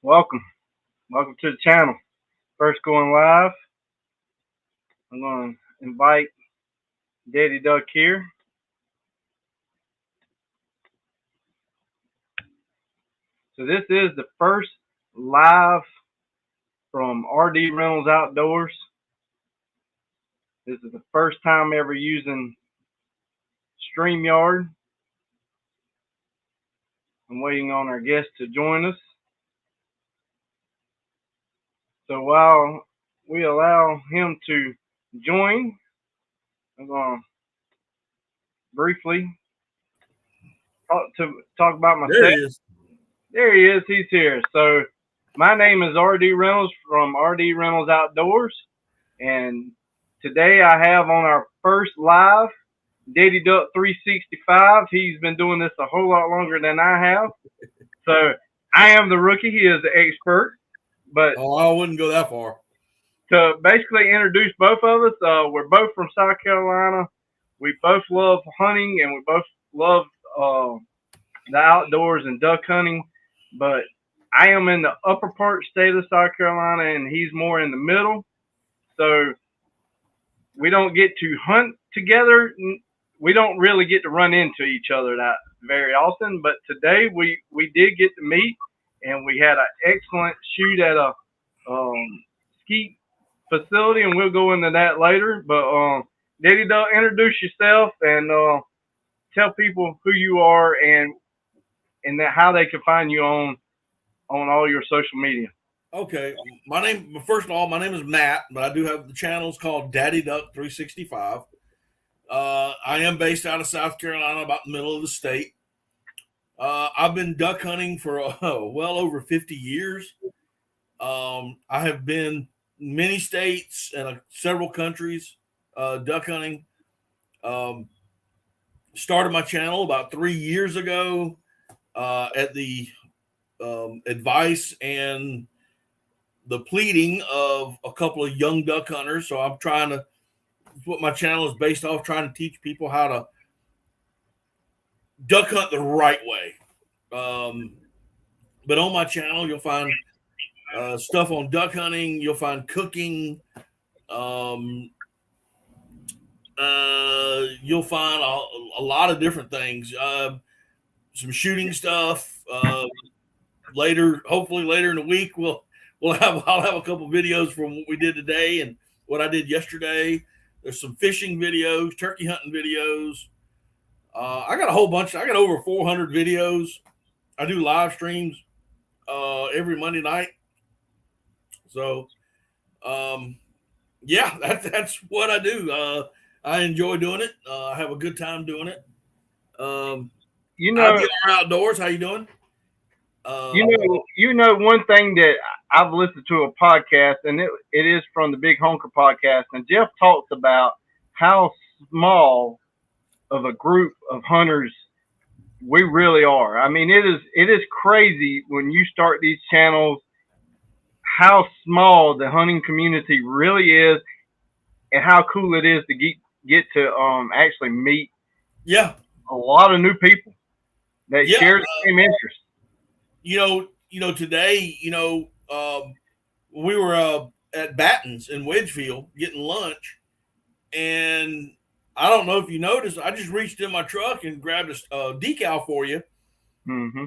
Welcome. Welcome to the channel. First going live. I'm going to invite Daddy Duck here. So this is the first live from RD Reynolds Outdoors. This is the first time ever using StreamYard. I'm waiting on our guest to join us. So while we allow him to join, I'm going to briefly talk about myself. There he is. There he is. He's here. So my name is RD Reynolds from RD Reynolds Outdoors. And today I have on our first live Daddy Duck 365. He's been doing this a whole lot longer than I have. So I am the rookie. He is the expert. But I wouldn't go that far. To basically introduce both of us, we're both from South Carolina. We both love hunting and we both love the outdoors and duck hunting. But I am in the upper part state of South Carolina and he's more in the middle. So we don't get to hunt together. We don't really get to run into each other that very often. But today we did get to meet and we had an excellent shoot at a ski facility, and we'll go into that later. But Daddy Duck, introduce yourself and tell people who you are and how they can find you on all your social media. Okay, first of all, my name is Matt, but I do have the channels called Daddy Duck 365. I am based out of South Carolina, about the middle of the state. I've been duck hunting for well over 50 years. I have been many states and several countries duck hunting. Started my channel about 3 years ago at the advice and the pleading of a couple of young duck hunters. So I'm trying to, what my channel is based off, trying to teach people how to duck hunt the right way. But on my channel, you'll find stuff on duck hunting. You'll find cooking. You'll find a lot of different things. Some shooting stuff. Hopefully later in the week, I'll have a couple videos from what we did today and what I did yesterday. There's some fishing videos, turkey hunting videos. I got a whole bunch. I got over 400 videos. I do live streams every Monday night. So, yeah, that's what I do. I enjoy doing it. I have a good time doing it. IBR Outdoors, how you doing? One thing that I've listened to a podcast, and it is from the Big Honker podcast, and Jeff talks about how small of a group of hunters we really are. I mean, it is crazy when you start these channels how small the hunting community really is, and how cool it is to get to actually meet a lot of new people that share the same interest. Today, we were at Batten's in Wedgefield getting lunch, and I don't know if you noticed, I just reached in my truck and grabbed a decal for you. Mm-hmm.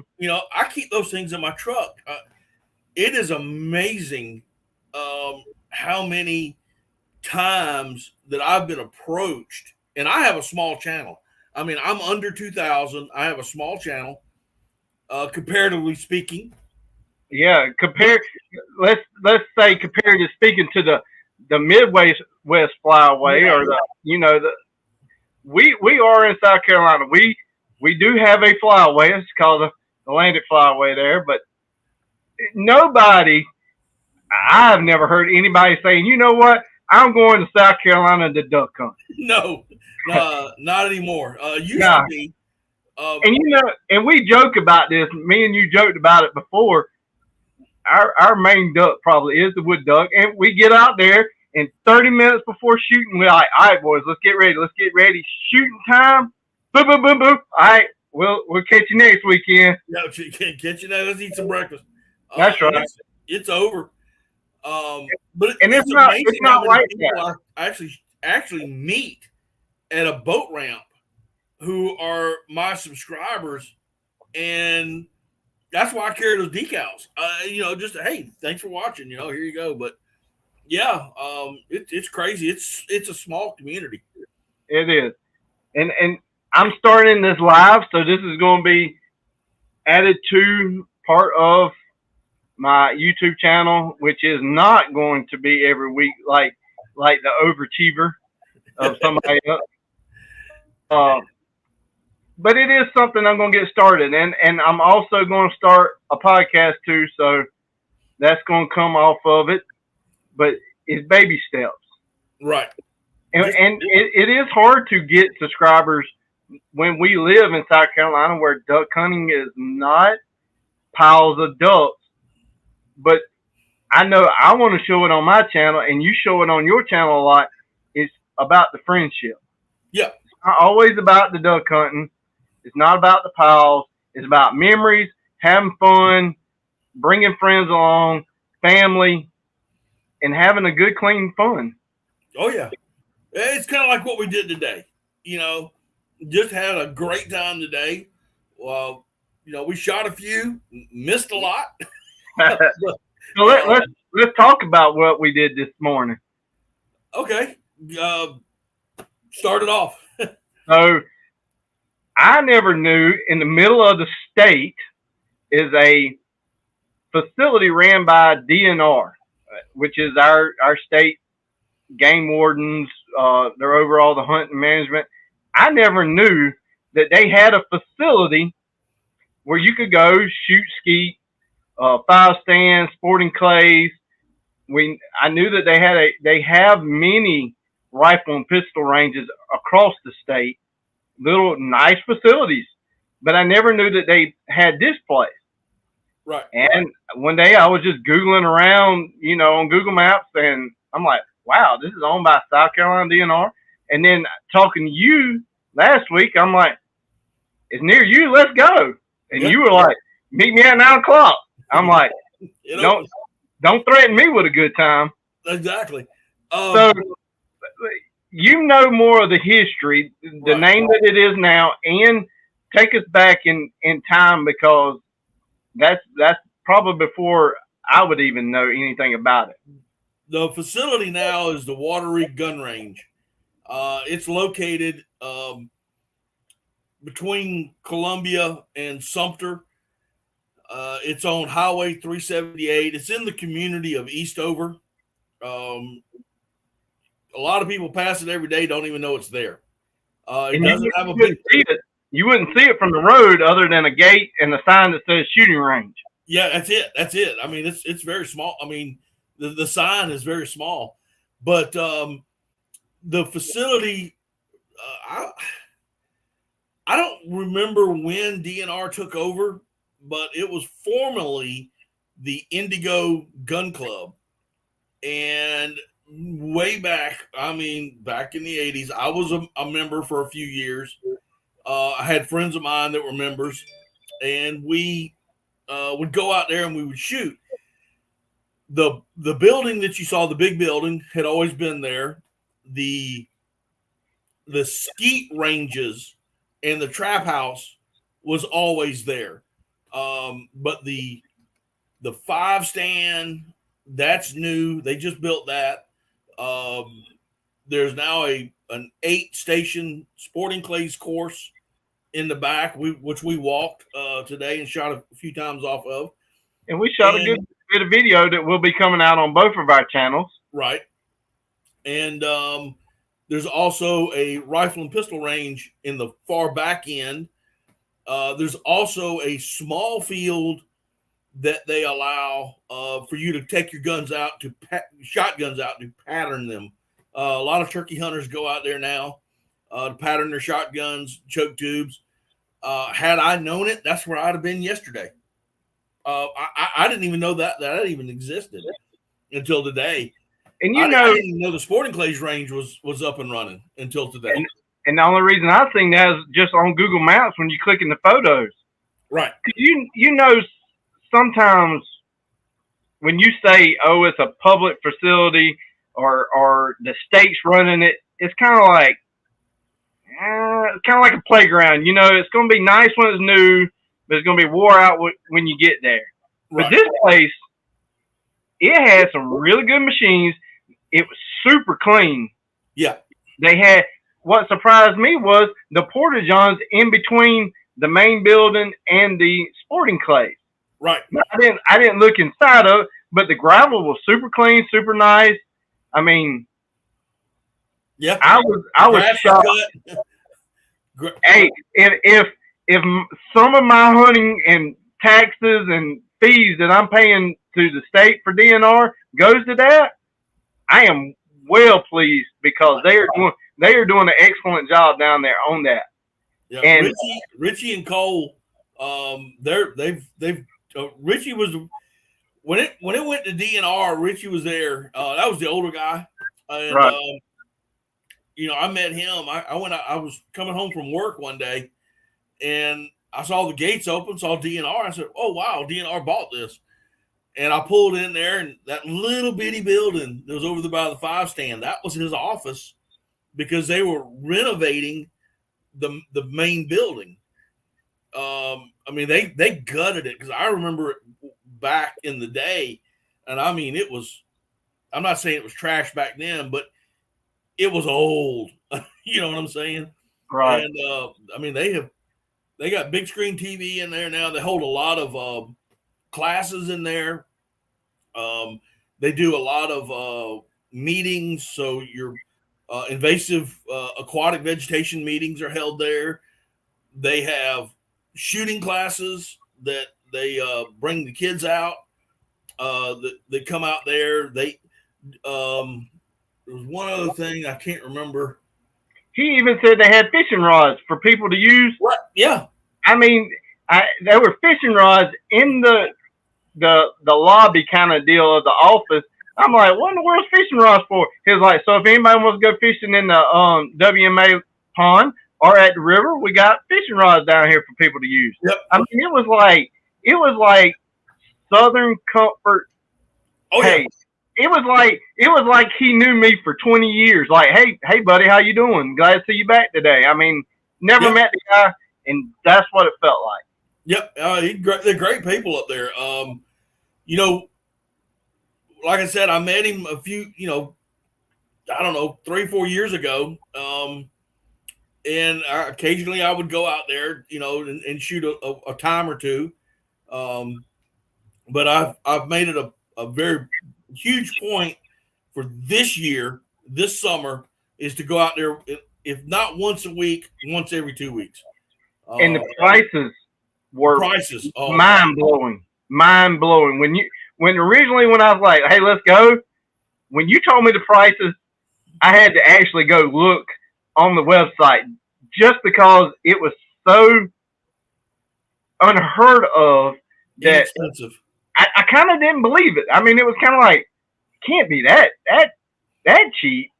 I keep those things in my truck. It is amazing how many times that I've been approached, and I have a small channel. I mean, I'm under 2,000. I have a small channel, comparatively speaking. Yeah, let's say comparatively speaking to the Midwest Flyway, or we are in South Carolina. We do have a flyway. It's called the Atlantic Flyway there, but I've never heard anybody saying, you know what, I'm going to South Carolina to duck hunt. No, not anymore. Used to be. And we joke about this. Me and you joked about it before. Our main duck probably is the wood duck, and we get out there, and 30 minutes before shooting, we're like, all right, boys, let's get ready. Shooting time. Boom, boom, boom, boom. All right, we'll catch you next weekend. Yeah, catch you now. Let's eat some breakfast. That's right. It's over. But And it's it's amazing how not many like people that. I actually meet at a boat ramp who are my subscribers, and that's why I carry those decals. Just hey, thanks for watching. Here you go. But yeah, it's crazy. It's a small community. It is. And I'm starting this live, so this is going to be added to part of my YouTube channel, which is not going to be every week like the overachiever of somebody else. But it is something I'm going to get started, and I'm also going to start a podcast too. So that's going to come off of it, but it's baby steps. Right. And it is hard to get subscribers when we live in South Carolina, where duck hunting is not piles of ducks. But I know I want to show it on my channel, and you show it on your channel a lot. It's about the friendship. Yeah. It's not always about the duck hunting. It's not about the piles. It's about memories, having fun, bringing friends along, family, and having a good, clean fun. Oh, yeah. It's kind of like what we did today. Just had a great time today. Well, we shot a few, missed a lot. So let's talk about what we did this morning. Okay. Start it off. So I never knew in the middle of the state is a facility ran by DNR, which is our state game wardens. They're over all the hunting management. I never knew that they had a facility where you could go shoot skeet, 5-stand, sporting clays. I knew that they have many rifle and pistol ranges across the state, little nice facilities, but I never knew that they had this place. Right. And one day I was just Googling around, on Google Maps, and I'm like, wow, this is owned by South Carolina DNR. And then talking to you last week, I'm like, it's near you, let's go. And you were like, meet me at 9:00. I'm like, don't threaten me with a good time. Exactly. So you know more of the history, the name that it is now, and take us back in time, because that's probably before I would even know anything about it. The facility now is the Watery Gun Range. It's located between Columbia and Sumter. It's on Highway 378. It's in the community of Eastover. A lot of people pass it every day, don't even know it's there. It doesn't have a big. You wouldn't see it from the road other than a gate and a sign that says shooting range. Yeah, that's it. I mean, it's very small. I mean, the sign is very small, but the facility, I don't remember when DNR took over, but it was formerly the Indigo Gun Club. And way back, back in the 80s, I was a member for a few years. I had friends of mine that were members, and we would go out there and we would shoot. The building that you saw, the big building, had always been there. The skeet ranges and the trap house was always there. But the 5-stand, that's new. They just built that. There's now an 8-station sporting clays course in the back, which we walked today and shot a few times off of. And we shot a good bit of video that will be coming out on both of our channels. Right. And there's also a rifle and pistol range in the far back end. There's also a small field that they allow for you to take your guns out, shotguns out, to pattern them. A lot of turkey hunters go out there now to pattern their shotguns, choke tubes. Had I known it, that's where I'd have been yesterday. I didn't even know that even existed until today. And I didn't even know the sporting clays range was up and running until today. And the only reason I've seen that is just on Google Maps when you click in the photos. Right. You know, sometimes when you say, oh, it's a public facility or the state's running it, it's kind of like a playground. You know, it's going to be nice when it's new, but it's going to be wore out when you get there. But this place, it had some really good machines. It was super clean. Yeah. They had, what surprised me was the porta johns in between the main building and the sporting clays. Right. I didn't look inside of it, but the gravel was super clean, super nice. I mean, yeah, I was shocked. Hey, if some of my hunting and taxes and fees that I'm paying to the state for DNR goes to that, I am well pleased because they are doing an excellent job down there on that. Yeah, and Richie and Cole, Richie was when it went to DNR. Richie was there. That was the older guy, and right. You know, I met him. I was coming home from work one day, and I saw the gates open, saw DNR. I said, "Oh wow, DNR bought this." And I pulled in there, and that little bitty building that was over there by the 5 stand, that was his office because they were renovating the main building. I mean, they gutted it because I remember it back in the day, and I mean, it was. I'm not saying it was trash back then, but it was old. You know what I'm saying? Right. And I mean, they got big screen TV in there now. They hold a lot of classes in there. They do a lot of meetings. So your invasive aquatic vegetation meetings are held there. They have shooting classes that they bring the kids out. That come out there. There was one other thing I can't remember. He even said they had fishing rods for people to use. What? Yeah. I mean, there were fishing rods in the lobby kind of deal of the office. I'm like, what in the world's fishing rods for? He was like, so if anybody wants to go fishing in the WMA pond or at the river, we got fishing rods down here for people to use. Yep. I mean, it was like Southern comfort. Oh, hey, yeah. It was like he knew me for 20 years. Like, hey, buddy, how you doing? Glad to see you back today. I mean, never met the guy, and that's what it felt like. Yep, they're great people up there. You know, like I said, I met him a few, I don't know, 3-4 years ago. And occasionally I would go out there, and shoot a time or two. But I've made it a very huge point for this year, this summer, is to go out there, if not once a week, once every 2 weeks. And the prices were mind blowing. When originally I was like, hey, let's go. When you told me the prices, I had to actually go look on the website just because it was so unheard of that expensive. I kind of didn't believe it. I mean, it was kind of like, it can't be that cheap.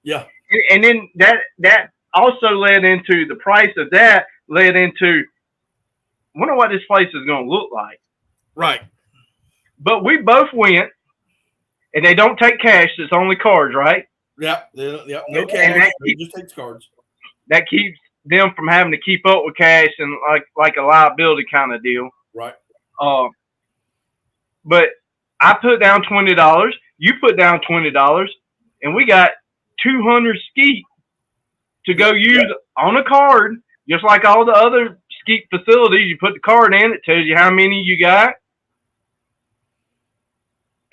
Yeah. And then that also led into the price of that led into, I wonder what this place is going to look like. Right. But we both went, and they don't take cash. It's only cards, right? Yeah. No cash. They just take cards. That keeps them from having to keep up with cash and like a liability kind of deal. Right. But I put down $20. You put down $20, and we got 200 skeet to go use on a card, just like all the other skeet facilities. You put the card in, it tells you how many you got.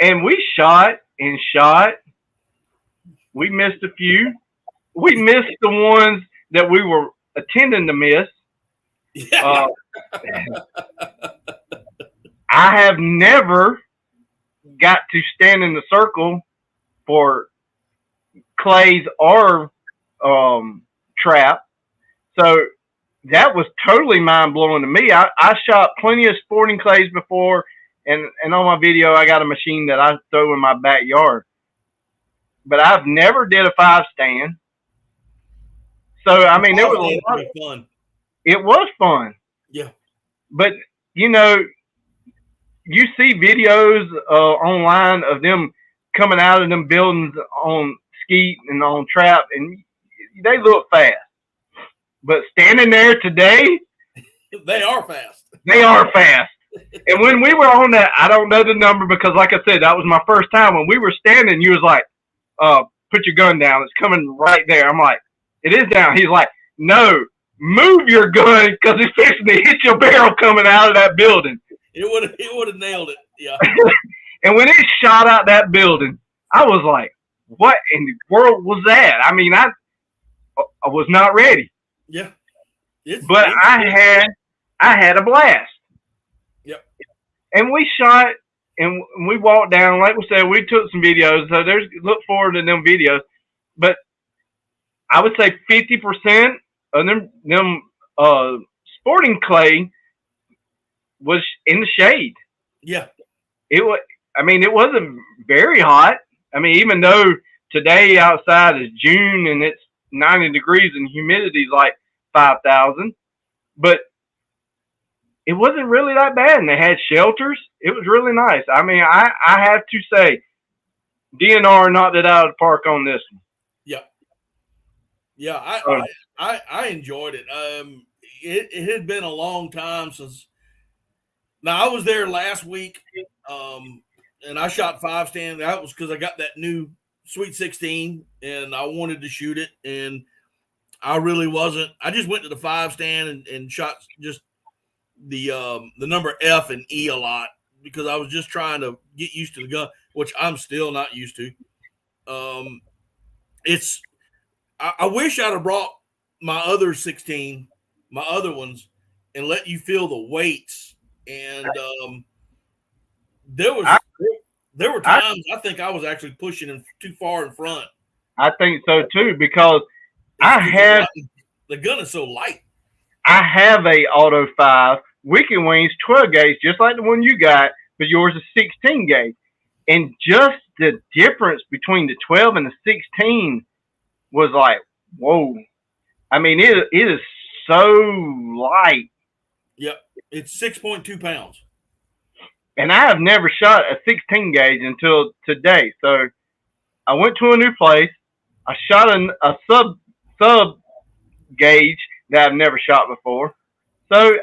And we shot and shot. We missed a few. We missed the ones that we were intending to miss. Yeah. I have never got to stand in the circle for clays or trap. So that was totally mind blowing to me. I shot plenty of sporting clays before, and on my video I got a machine that I throw in my backyard. But I've never did a 5 stand. So I mean, it was a lot of fun. It was fun. Yeah. But you see videos online of them coming out of them buildings on skeet and on trap, and they look fast. But standing there today, They are fast. they are fast. And when we were on that, I don't know the number because, like I said, that was my first time. When we were standing, you was like, put your gun down. It's coming right there. I'm like, it is down. He's like, no, move your gun because it's fixing to hit your barrel coming out of that building. It would have nailed it. Yeah. And when it shot out that building, I was like, what in the world was that? I mean, I was not ready. Yeah. But I had a blast. Yep. And we shot and we walked down. Like we said, we took some videos. So look forward to them videos. But I would say 50% of them sporting clay was in the shade. Yeah. It wasn't very hot. I mean, even though today outside is June and it's 90 degrees and humidity's like 5,000, but it wasn't really that bad. And they had shelters. It was really nice. I mean, I have to say, DNR knocked it out of the park on this one. Yeah. Yeah, I enjoyed it. It had been a long time since. Now I was there last week, and I shot 5 stand. That was because I got that new Sweet 16, and I wanted to shoot it, and I really wasn't. I just went to the 5 stand and shot just the number F and E a lot because I was just trying to get used to the gun, which I'm still not used to. I wish I'd have brought my other 16, my other ones, and let you feel the weights. And there were times I think I was actually pushing him too far in front. I think so too because the gun is so light. I have a Auto 5 Wicked Wings 12 gauge, just like the one you got, but yours is 16 gauge. And just the difference between the 12 and the 16 was like, whoa. I mean, it is so light. Yep. It's 6.2 pounds. And I have never shot a 16 gauge until today. So I went to a new place. I shot a sub gauge that I've never shot before. So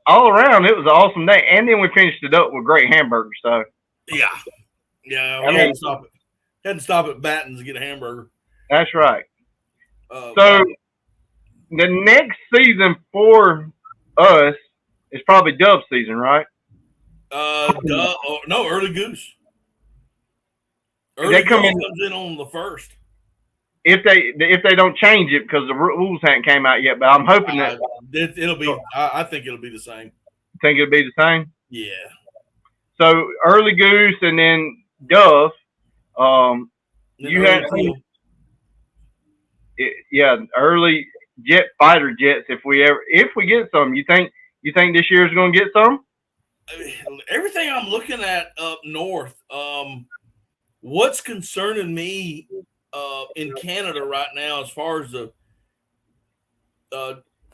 all around, it was an awesome day. And then we finished it up with great hamburgers. So yeah, we had to stop at Batten's to get a hamburger. That's right. So the next season for us is probably dove season, right? No, early goose. They come comes in on the 1st. If they don't change it because the rules haven't came out yet, but I'm hoping that it'll be. I think it'll be the same. Think it'll be the same. Yeah. So early goose and then dove. You had early fighter jets. If we get some, you think this year is going to get some? Everything I'm looking at up north. What's concerning me in Canada right now, as far as the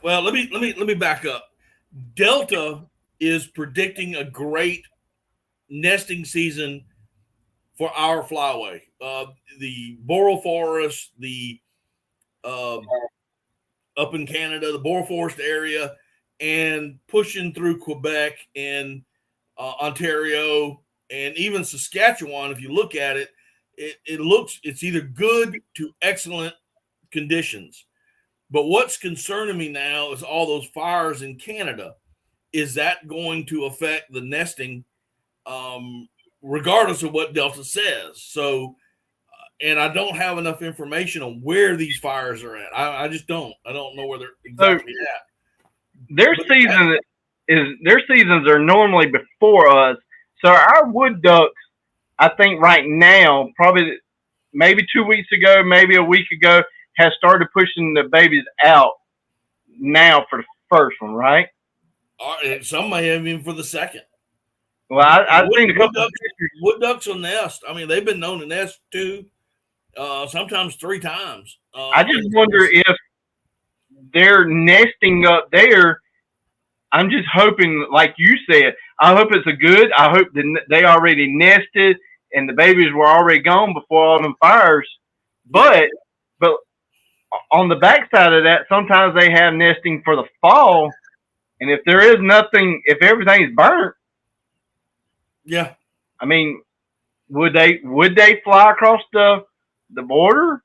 let me back up. Delta is predicting a great nesting season for our flyway. The boreal forest, the up in Canada, the boreal forest area, and pushing through Quebec and Ontario and even Saskatchewan. If you look at it, it's either good to excellent conditions. But what's concerning me now is all those fires in Canada. Is that going to affect the nesting, regardless of what Delta says? So, and I don't have enough information on where these fires are at. I just don't. I don't know where they're exactly at. Their seasons are normally before us. So our wood ducks, I think right now, probably maybe 2 weeks ago, maybe a week ago, has started pushing the babies out now for the first one, right? Some may have even for the second. Well, I've seen a couple of wood ducks will nest. I mean, they've been known to nest 2, sometimes 3 times. I just wonder if they're nesting up there. I'm just hoping, like you said, I hope it's a good. I hope that they already nested and the babies were already gone before all them fires. Yeah. But on the backside of that, sometimes they have nesting for the fall, and if there is nothing, if everything's burnt, Yeah. I mean, would they fly across the border?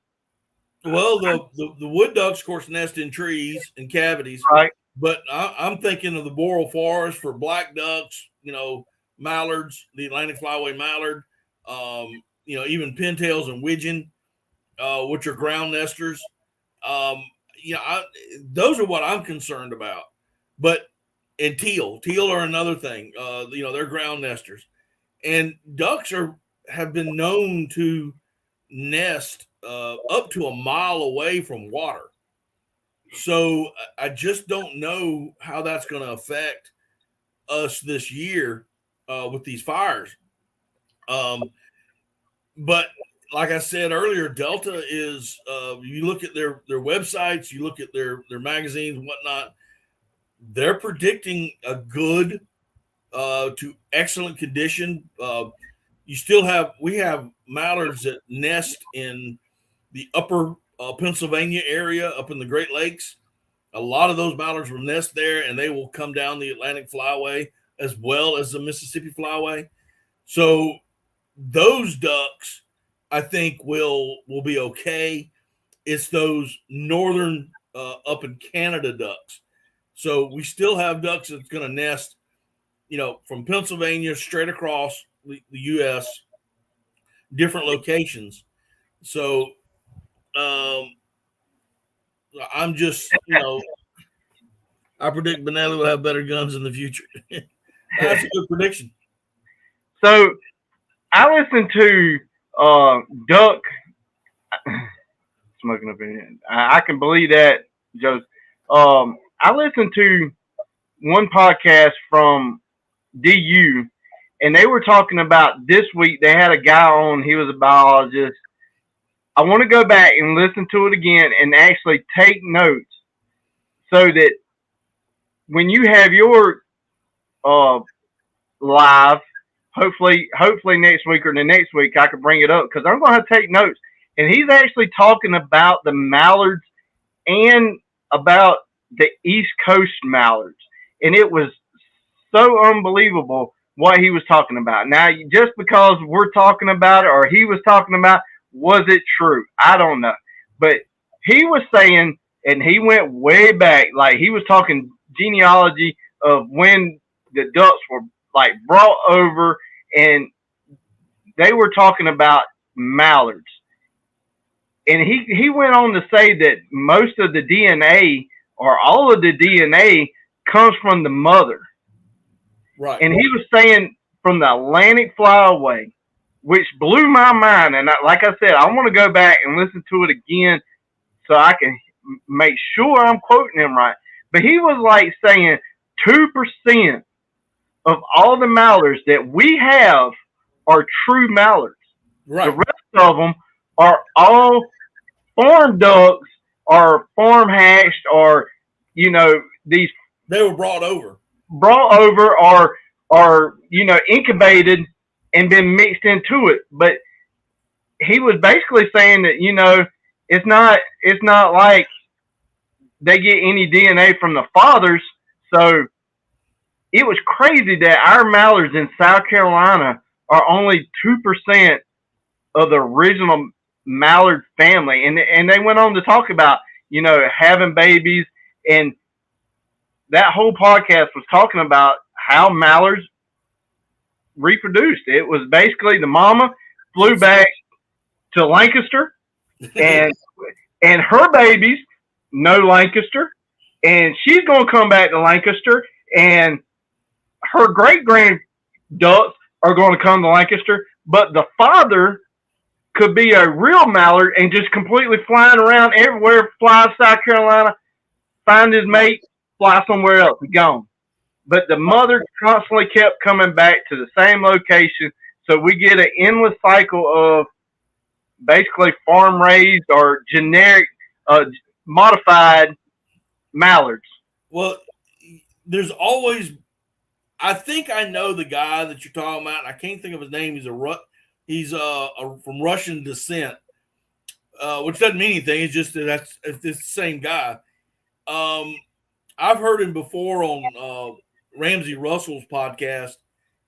Well, the wood ducks, of course, nest in trees and cavities, Right. but I'm thinking of the boreal forest for black ducks, mallards, the Atlantic flyway mallard, even pintails and widgeon, which are ground nesters. Um, those are what I'm concerned about. But and teal are another thing. They're ground nesters, and ducks have been known to nest up to a mile away from water. So I just don't know how that's going to affect us this year with these fires. But like I said earlier, Delta is you look at their websites, you look at their magazines and whatnot, they're predicting a good to excellent condition. We have mallards that nest in the upper Pennsylvania area up in the Great Lakes. A lot of those mallards will nest there, and they will come down the Atlantic Flyway as well as the Mississippi Flyway. So those ducks, I think, will be okay. It's those northern up in Canada ducks. So we still have ducks that's going to nest, from Pennsylvania straight across the U.S., different locations. So I'm just, I predict Benelli will have better guns in the future. That's a good prediction. So I listened to Duck smoking up in here. I can believe that, Joe. I listened to one podcast from DU, and they were talking about this week. They had a guy on. He was a biologist. I want to go back and listen to it again and actually take notes so that when you have your uh, live, hopefully next week or the next week, I can bring it up because I'm going to have to take notes. And he's actually talking about the mallards and about the East Coast mallards, and it was so unbelievable what he was talking about. Now, just because we're talking about it or he was talking about, was it true? I don't know, but he was saying, and he went way back, like he was talking genealogy of when the ducks were like brought over, and they were talking about mallards. And he went on to say that most of the DNA or all of the DNA comes from the mother. Right. And he was saying from the Atlantic Flyway, which blew my mind. And like I said, I want to go back and listen to it again so I can make sure I'm quoting him right. But he was like saying 2% of all the mallards that we have are true mallards. Right. The rest of them are all farm ducks or farm hatched or these they were brought over or incubated and been mixed into it. But he was basically saying that it's not like they get any DNA from the fathers. So it was crazy that our mallards in South Carolina are only 2% of the original mallard family, and they went on to talk about having babies, and that whole podcast was talking about how mallards reproduced. It was basically the mama flew back to Lancaster, and her babies know Lancaster, and she's going to come back to Lancaster, and her great grand ducks are going to come to Lancaster, but the father could be a real mallard and just completely flying around everywhere, fly to South Carolina, find his mate, fly somewhere else, and gone. But the mother constantly kept coming back to the same location, so we get an endless cycle of basically farm raised or generic, modified mallards. Well, there's always, I think I know the guy that you're talking about. I can't think of his name. He's from Russian descent, which doesn't mean anything. It's just that it's the same guy. I've heard him before on Ramsey Russell's podcast,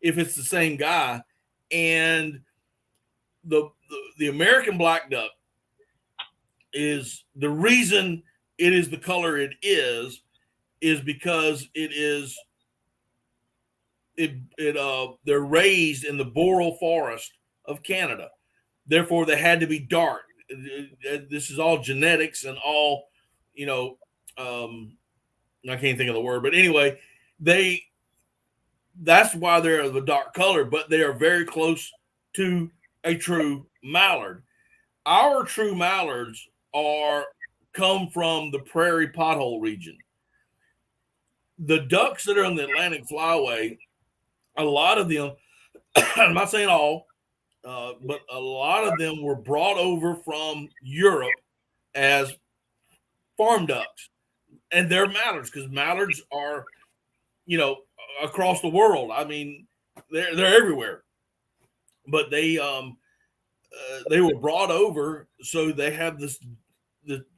if it's the same guy. And the American black duck is the reason it is the color it is because they're raised in the boreal forest of Canada. Therefore, they had to be dark. This is all genetics and all, I can't think of the word, but anyway, that's why they're of a dark color, but they are very close to a true mallard. Our true mallards come from the prairie pothole region. The ducks that are on the Atlantic flyway, a lot of them, I'm not saying all, but a lot of them were brought over from Europe as farm ducks. And they're mallards, because mallards are, across the world. I mean, they're everywhere. But they were brought over, so they have this.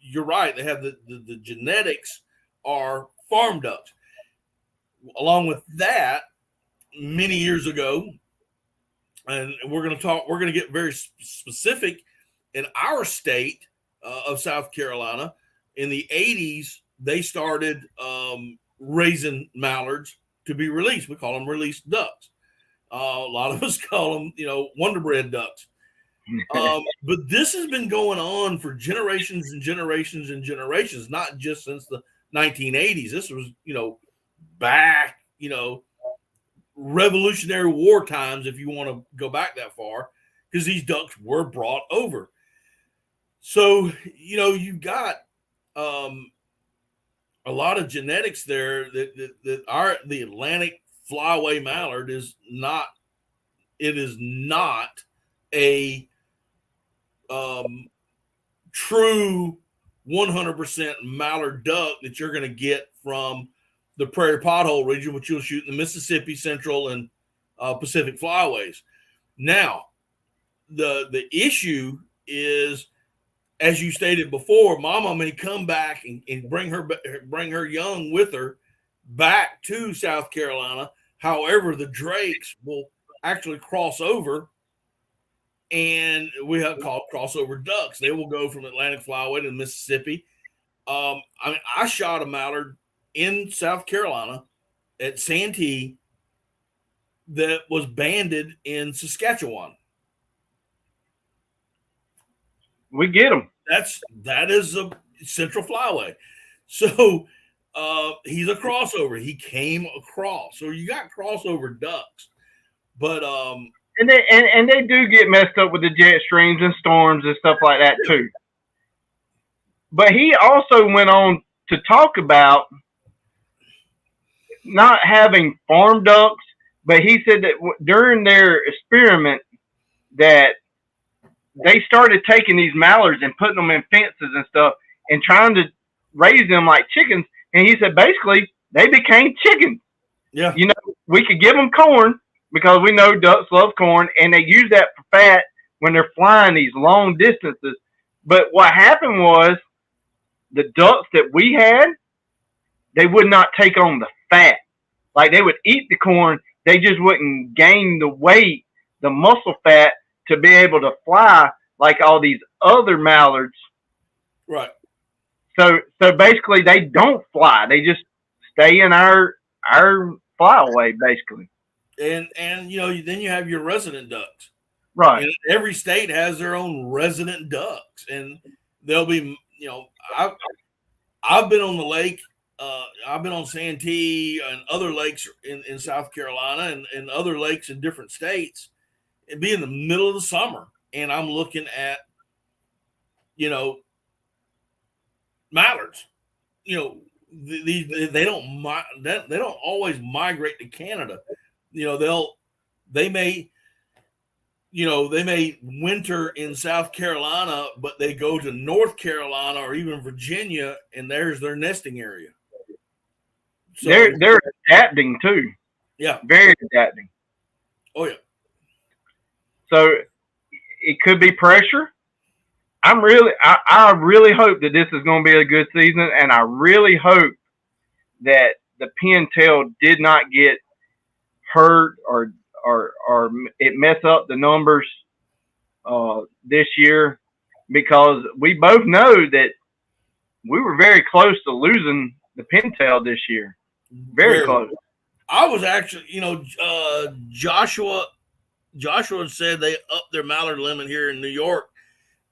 You're right. They have the genetics are farm ducks. Along with that, many years ago, and we're going to get very specific. In our state of South Carolina, in the 80s, they started raising mallards to be released. We call them released ducks. A lot of us call them, Wonder Bread ducks. But this has been going on for generations and generations and generations, not just since the 1980s. This was, back, Revolutionary War times, if you want to go back that far, because these ducks were brought over. So, you've got a lot of genetics there that the Atlantic flyway mallard is not. It is not a true 100% mallard duck that you're going to get from the prairie pothole region, which you'll shoot in the Mississippi, Central, and Pacific flyways. Now, the issue is, as you stated before, Mama may come back and bring her young with her back to South Carolina. However, the drakes will actually cross over, and we have called crossover ducks. They will go from Atlantic flyway to Mississippi. I shot a mallard in South Carolina at Santee that was banded in Saskatchewan. We get them. That is a central flyway. So he's a crossover. He came across. So you got crossover ducks. But and they do get messed up with the jet streams and storms and stuff like that too. But he also went on to talk about not having farm ducks, but he said that during their experiment that they started taking these mallards and putting them in fences and stuff and trying to raise them like chickens. And he said, basically, they became chickens. Yeah. We could give them corn because we know ducks love corn, and they use that for fat when they're flying these long distances. But what happened was the ducks that we had, they would not take on the fat. Like, they would eat the corn. They just wouldn't gain the weight, the muscle fat, to be able to fly like all these other mallards. Right. So basically they don't fly. They just stay in our flyaway, basically. And then you have your resident ducks. Right. And every state has their own resident ducks. And they'll be, I've been on the lake. I've been on Santee and other lakes in South Carolina and other lakes in different states. It'd be in the middle of the summer, and I'm looking at, mallards. They don't always migrate to Canada. They may winter in South Carolina, but they go to North Carolina or even Virginia, and there's their nesting area. So they're adapting too. yeah. Very adapting. Oh yeah. So it could be pressure. I really hope that this is going to be a good season, and I really hope that the pintail did not get hurt or it mess up the numbers this year, because we both know that we were very close to losing the pintail this year. Very close. I was actually, Joshua said they upped their mallard limit here in New York.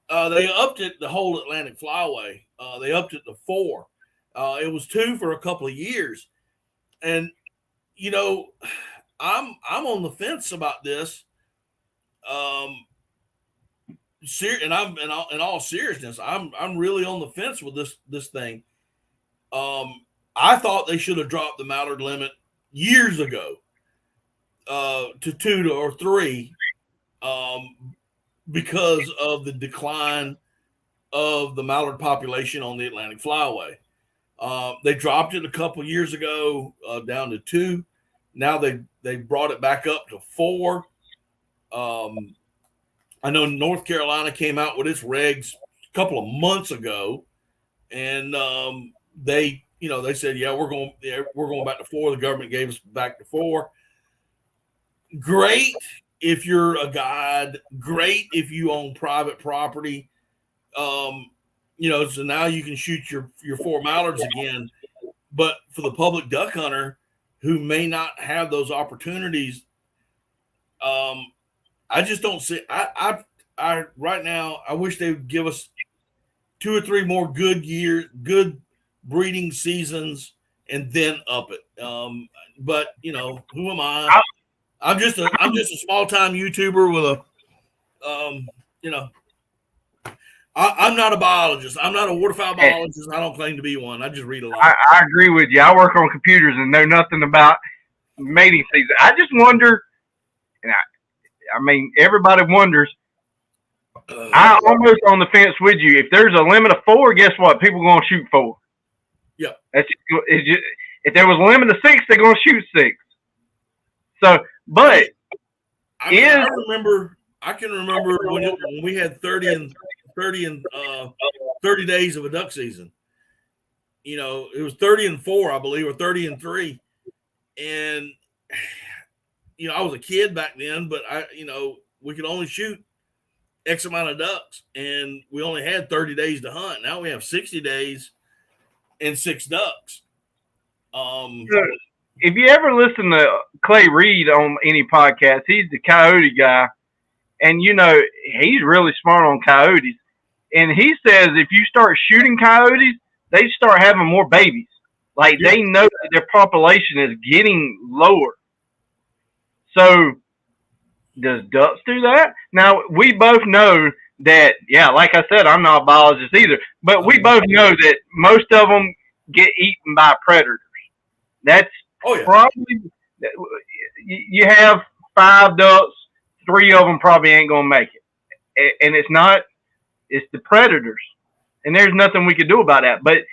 They upped it the whole Atlantic Flyway. They upped it to 4. It was 2 for a couple of years, and I'm on the fence about this. And I'm in all seriousness, I'm really on the fence with this thing. I thought they should have dropped the mallard limit years ago to 2 or 3 because of the decline of the mallard population on the Atlantic Flyway. They dropped it a couple years ago down to 2. Now they brought it back up to 4. I know North Carolina came out with its regs a couple of months ago, and they said, yeah, we're going back to 4. The government gave us back to 4. Great if you're a guide. Great if you own private property. So now you can shoot your 4 mallards again. But for the public duck hunter who may not have those opportunities, I just don't see. I right now, I wish they would give us 2 or 3 more good breeding seasons, and then up it. But who am I? I'm just a small time YouTuber with a, I'm not a biologist. I'm not a waterfowl biologist. I don't claim to be one. I just read a lot. I agree with you. I work on computers and know nothing about mating season. I just wonder, and I mean, everybody wonders. I'm almost on the fence with you. If there's a limit of 4, guess what? People are going to shoot 4. Yeah. If there was a limit of 6, they're going to shoot 6. So, but I can remember when we had 30 days of a duck season. It was 30 and 4, I believe, or 30 and 3. And, I was a kid back then, but we could only shoot X amount of ducks, and we only had 30 days to hunt. Now we have 60 days and 6 ducks. If you ever listen to Clay Reed on any podcast, he's the coyote guy, and he's really smart on coyotes. And he says if you start shooting coyotes, they start having more babies. Like they know that their population is getting lower. So does ducks do that? Now we both know that. Yeah, like I said, I'm not a biologist either, but we both know that most of them get eaten by predators. That's probably, you have 5 ducks, 3 of them probably ain't gonna make it, and it's the predators, and there's nothing we could do about that. But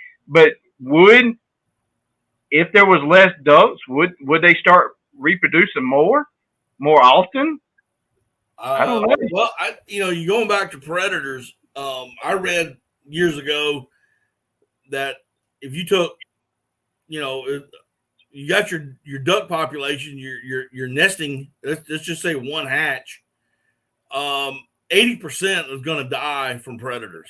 if there was less ducks, would they start reproducing more often? I don't know. Well, you're going back to predators. I read years ago that if you took, you got your duck population, your nesting, let's just say 1 hatch, 80% is going to die from predators,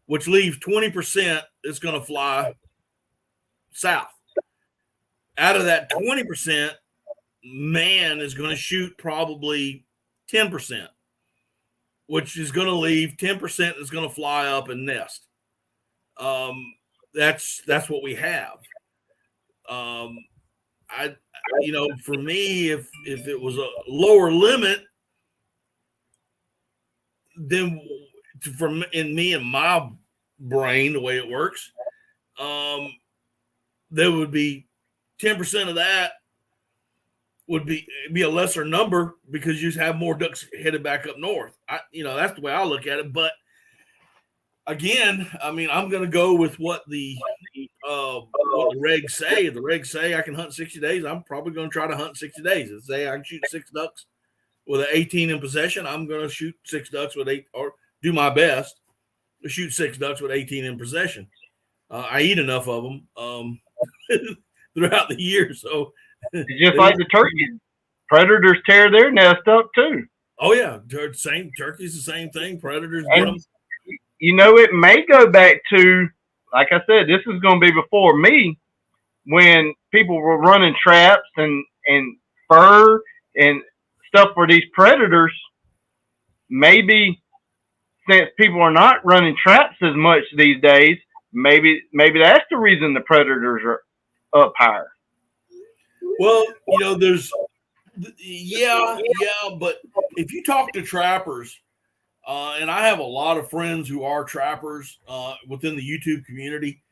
which leaves 20% that's going to fly south. Out of that 20%, man is going to shoot probably 10%, which is going to leave 10% that's going to fly up and nest. That's what we have. For me, if it was a lower limit, then in my brain, the way it works, there would be 10% of that would be a lesser number because you just have more ducks headed back up north. That's the way I look at it. But again, I mean, I'm going to go with what the what the regs say. If the regs say I can hunt 60 days, I'm probably going to try to hunt 60 days. If they say I can shoot 6 ducks with an 18 in possession, I'm going to shoot 6 ducks with 8, or do my best to shoot 6 ducks with 18 in possession. I eat enough of them throughout the year, so just like the turkeys, predators tear their nest up too. Oh yeah, same turkeys, the same thing. Predators get them. You know, it may go back to, like I said, this is going to be before me, when people were running traps and fur and stuff for these predators. Maybe since people are not running traps as much these days, maybe that's the reason the predators are up higher. Well, you know, but if you talk to trappers, and I have a lot of friends who are trappers within the YouTube community,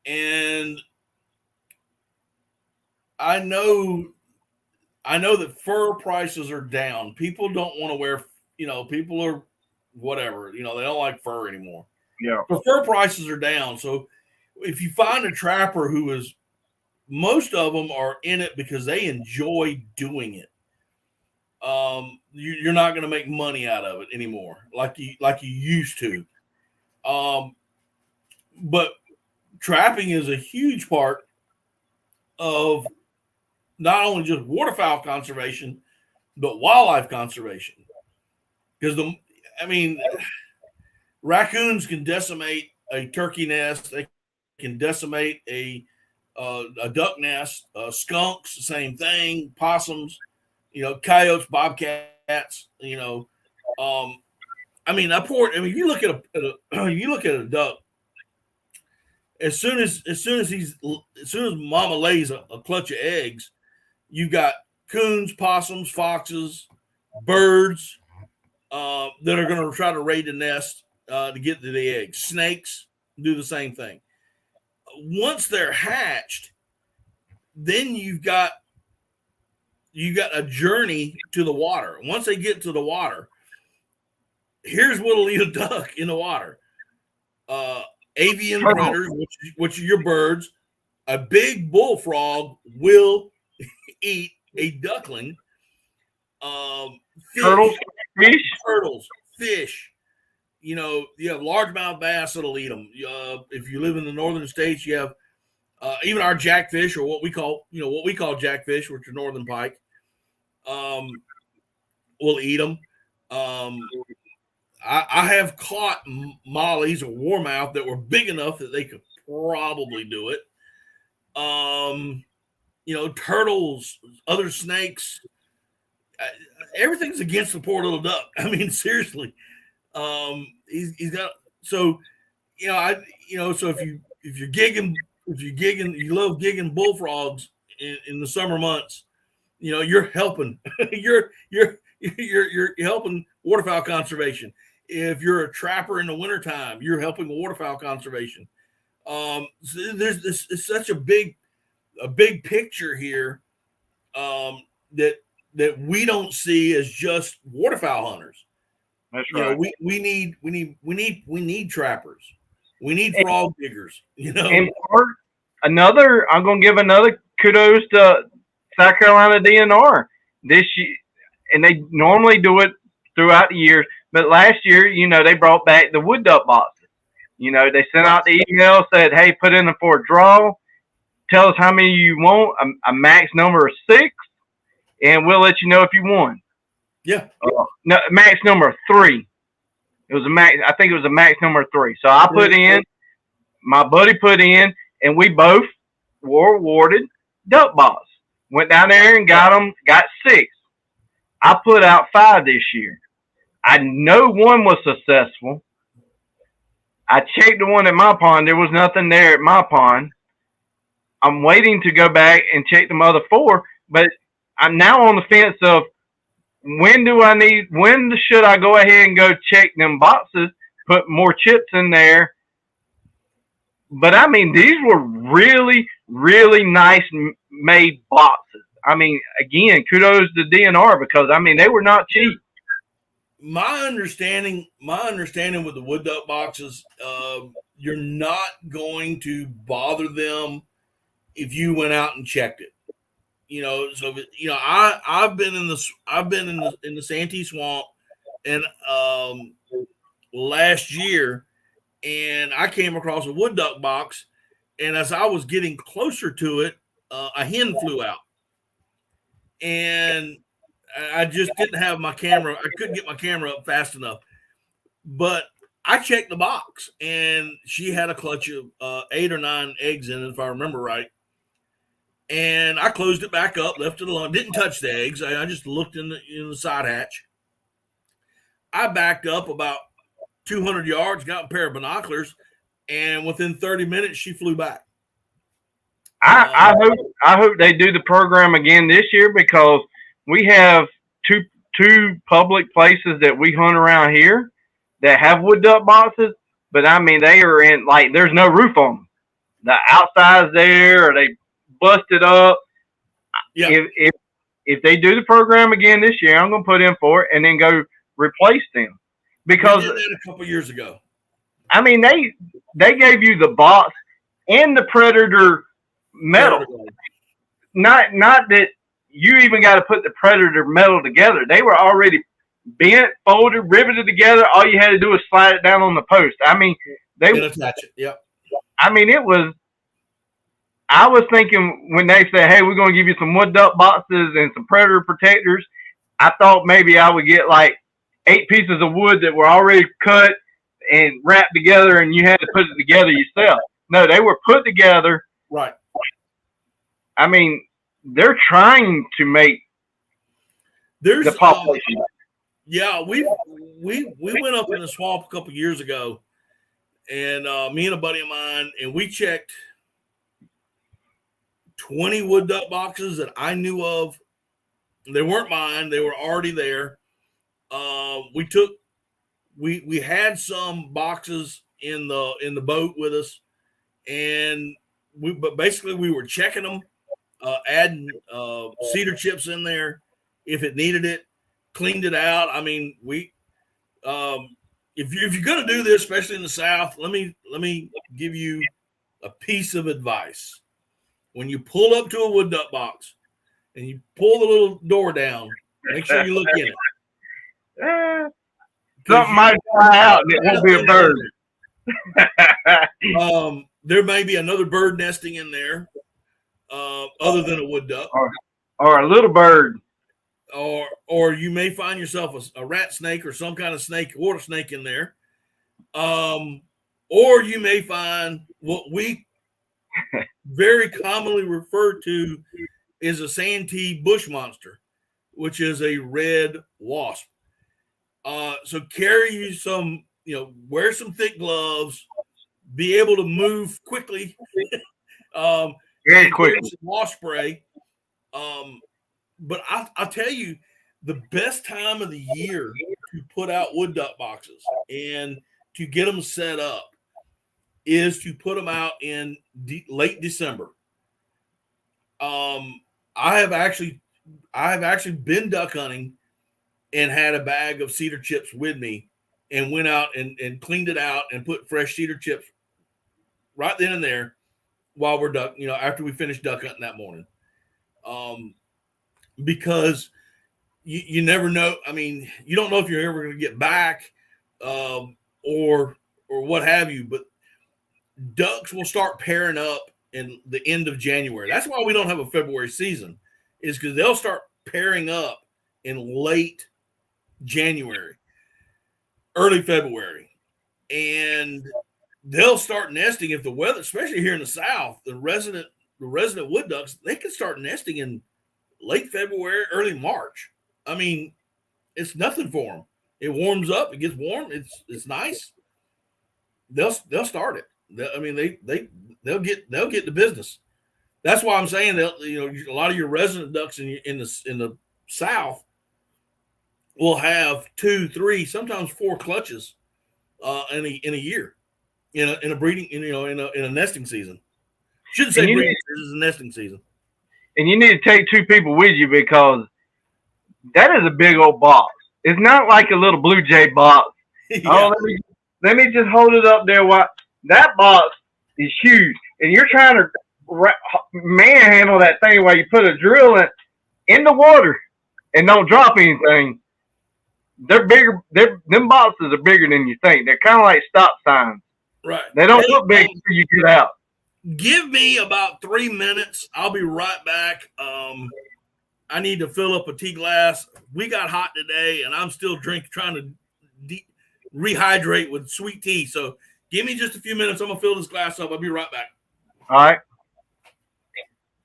and I know that fur prices are down. People don't want to wear, people are whatever, they don't like fur anymore. Yeah. But fur prices are down. So if you find a trapper who is, most of them are in it because they enjoy doing it. You're not going to make money out of it anymore like you used to. But trapping is a huge part of not only just waterfowl conservation, but wildlife conservation. Because raccoons can decimate a turkey nest. They can decimate a duck nest. Skunks, the same thing. Possums, coyotes, bobcats. You look at a duck. As soon as mama lays a clutch of eggs, you've got coons, possums, foxes, birds that are going to try to raid the nest to get to the eggs. Snakes do the same thing. Once they're hatched, then you've got a journey to the water. Once they get to the water, here's what'll eat a duck in the water. Avian predators, which are your birds. A big bullfrog will eat a duckling. Turtles, fish. You have largemouth bass that'll eat them. If you live in the northern states, you have even our jackfish, or what we call jackfish, which are northern pike. Will eat them. I have caught mollies or warmouth that were big enough that they could probably do it. Turtles, other snakes, everything's against the poor little duck. I mean, seriously. He's got, so if you're gigging, you love gigging bullfrogs in the summer months, you're helping. you're helping waterfowl conservation. If you're a trapper in the wintertime, you're helping waterfowl conservation. So it's such a big picture here that we don't see as just waterfowl hunters. That's right. We need trappers. We need frog diggers. And I'm going to give another kudos to South Carolina DNR this year, and they normally do it throughout the years. But last year, they brought back the wood duck boxes. They sent out the email, said, "Hey, put in for a draw. Tell us how many you want, a max number of 6, and we'll let you know if you won." Yeah. No, max number of 3. It was a max. I think it was a max number of 3. So I put in, my buddy put in, and we both were awarded duck box. Went down there and got 6. I put out 5 this year. I know one was successful. I checked the one at my pond. There was nothing there at my pond. I'm waiting to go back and check the other 4, but I'm now on the fence of when should I go ahead and go check them boxes, put more chips in there. But these were really, really nice made boxes. Again, kudos to DNR because they were not cheap. my understanding with the wood duck boxes, you're not going to bother them if you went out and checked it. So I've been in the Santee Swamp and last year, and I came across a wood duck box, and as I was getting closer to it, a hen flew out, and I just didn't have my camera. I couldn't get my camera up fast enough, but I checked the box, and she had a clutch of 8 or 9 eggs in it, if I remember right. And I closed it back up, left it alone, didn't touch the eggs. I just looked in the side hatch. I backed up about 200 yards, got a pair of binoculars, and within 30 minutes, she flew back. I hope they do the program again this year, because we have two public places that we hunt around here that have wood duck boxes, but I mean they are in, like, there's no roof on them. The outside's there, or they busted up. Yeah. If they do the program again this year, I'm gonna put in for it and then go replace them, because we did that a couple years ago. I mean they gave you the box and the predator metal. Not that you even got to put the predator metal together. They were already bent, folded, riveted together. All you had to do was slide it down on the post. I mean, they attach it. Yep. I mean, I was thinking when they said, "Hey, we're going to give you some wood duck boxes and some predator protectors," I thought maybe I would get like 8 pieces of wood that were already cut and wrapped together, and you had to put it together yourself. No, they were put together. Right. I mean, they're trying to make the population. Yeah, we went up in the swamp a couple years ago, and me and a buddy of mine, and we checked 20 wood duck boxes that I knew of. They weren't mine; they were already there. We had some boxes in the boat with us, and but basically we were checking them, adding cedar chips in there if it needed it, cleaned it out. I mean, if you're gonna do this, especially in the South, let me give you a piece of advice. When you pull up to a wood duck box and you pull the little door down, make sure you look in it. Something might fly out and it won't be a bird. There may be another bird nesting in there, other than a wood duck, or a little bird, or you may find yourself a rat snake or some kind of snake, water snake in there, or you may find what we very commonly refer to is a Santee bush monster, which is a red wasp. So carry you some, wear some thick gloves, be able to move quickly. Very quickly. Wasp spray. But I'll tell you, the best time of the year to put out wood duck boxes and to get them set up is to put them out in late December. I have actually been duck hunting and had a bag of cedar chips with me and went out and cleaned it out and put fresh cedar chips right then and there while we're after we finished duck hunting that morning. Because you never know. I mean, you don't know if you're ever going to get back, or what have you, but ducks will start pairing up in the end of January. That's why we don't have a February season, is because they'll start pairing up in late January, early February, and they'll start nesting if the weather, especially here in the South, the resident wood ducks, they can start nesting in late February, early March. I mean, it's nothing for them. It warms up, it gets warm, it's nice. They'll start it. They'll get the business. That's why I'm saying that a lot of your resident ducks in the South will have 2, 3, sometimes 4 clutches in a year in a breeding in a nesting season. Shouldn't say breeding season, this is a nesting season. And you need to take 2 people with you, because that is a big old box. It's not like a little Blue Jay box. Yeah. Oh, let me just hold it up there. While that box is huge, and you're trying to manhandle that thing while you put a drill in the water and don't drop anything. They're bigger. Them boxes are bigger than you think. They're kind of like stop signs. Right. They don't look big until you get out. Give me about 3 minutes. I'll be right back. I need to fill up a tea glass. We got hot today, and I'm still trying to rehydrate with sweet tea. So give me just a few minutes. I'm gonna fill this glass up. I'll be right back. All right.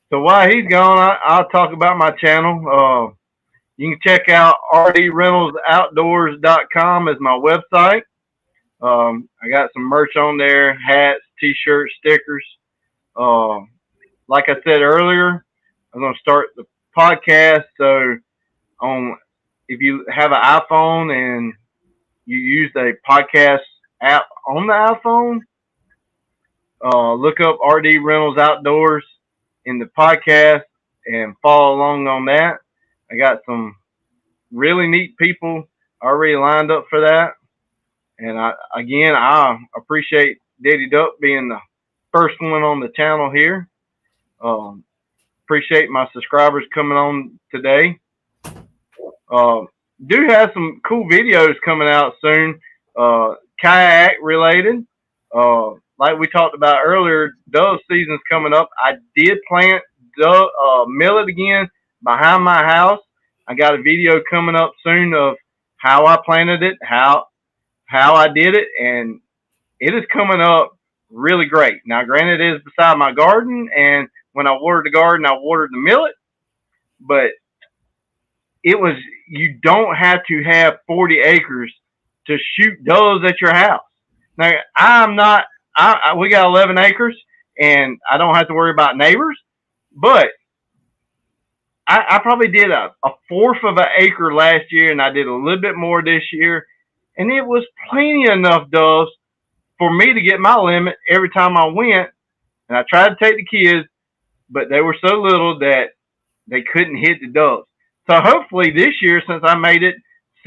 So while he's gone, I'll talk about my channel. You can check out rdreynoldsoutdoors.com as my website. I got some merch on there, hats, t-shirts, stickers. Like I said earlier, I'm going to start the podcast. So if you have an iPhone and you use a podcast app on the iPhone, look up RD Reynolds Outdoors in the podcast and follow along on that. I got some really neat people already lined up for that. And I appreciate Daddy Duck being the first one on the channel here. Appreciate my subscribers coming on today. Do have some cool videos coming out soon, kayak related. Like we talked about earlier, dove season's coming up. I did plant millet again behind my house. I got a video coming up soon of how I planted it, how I did it, and it is coming up really great. Now, granted, it is beside my garden, and when I watered the garden, I watered the millet, but you don't have to have 40 acres to shoot doves at your house. Now, we got 11 acres, and I don't have to worry about neighbors, but I probably did a fourth of an acre last year, and I did a little bit more this year, and it was plenty enough doves for me to get my limit every time I went. And I tried to take the kids, but they were so little that they couldn't hit the doves. So hopefully this year, since I made it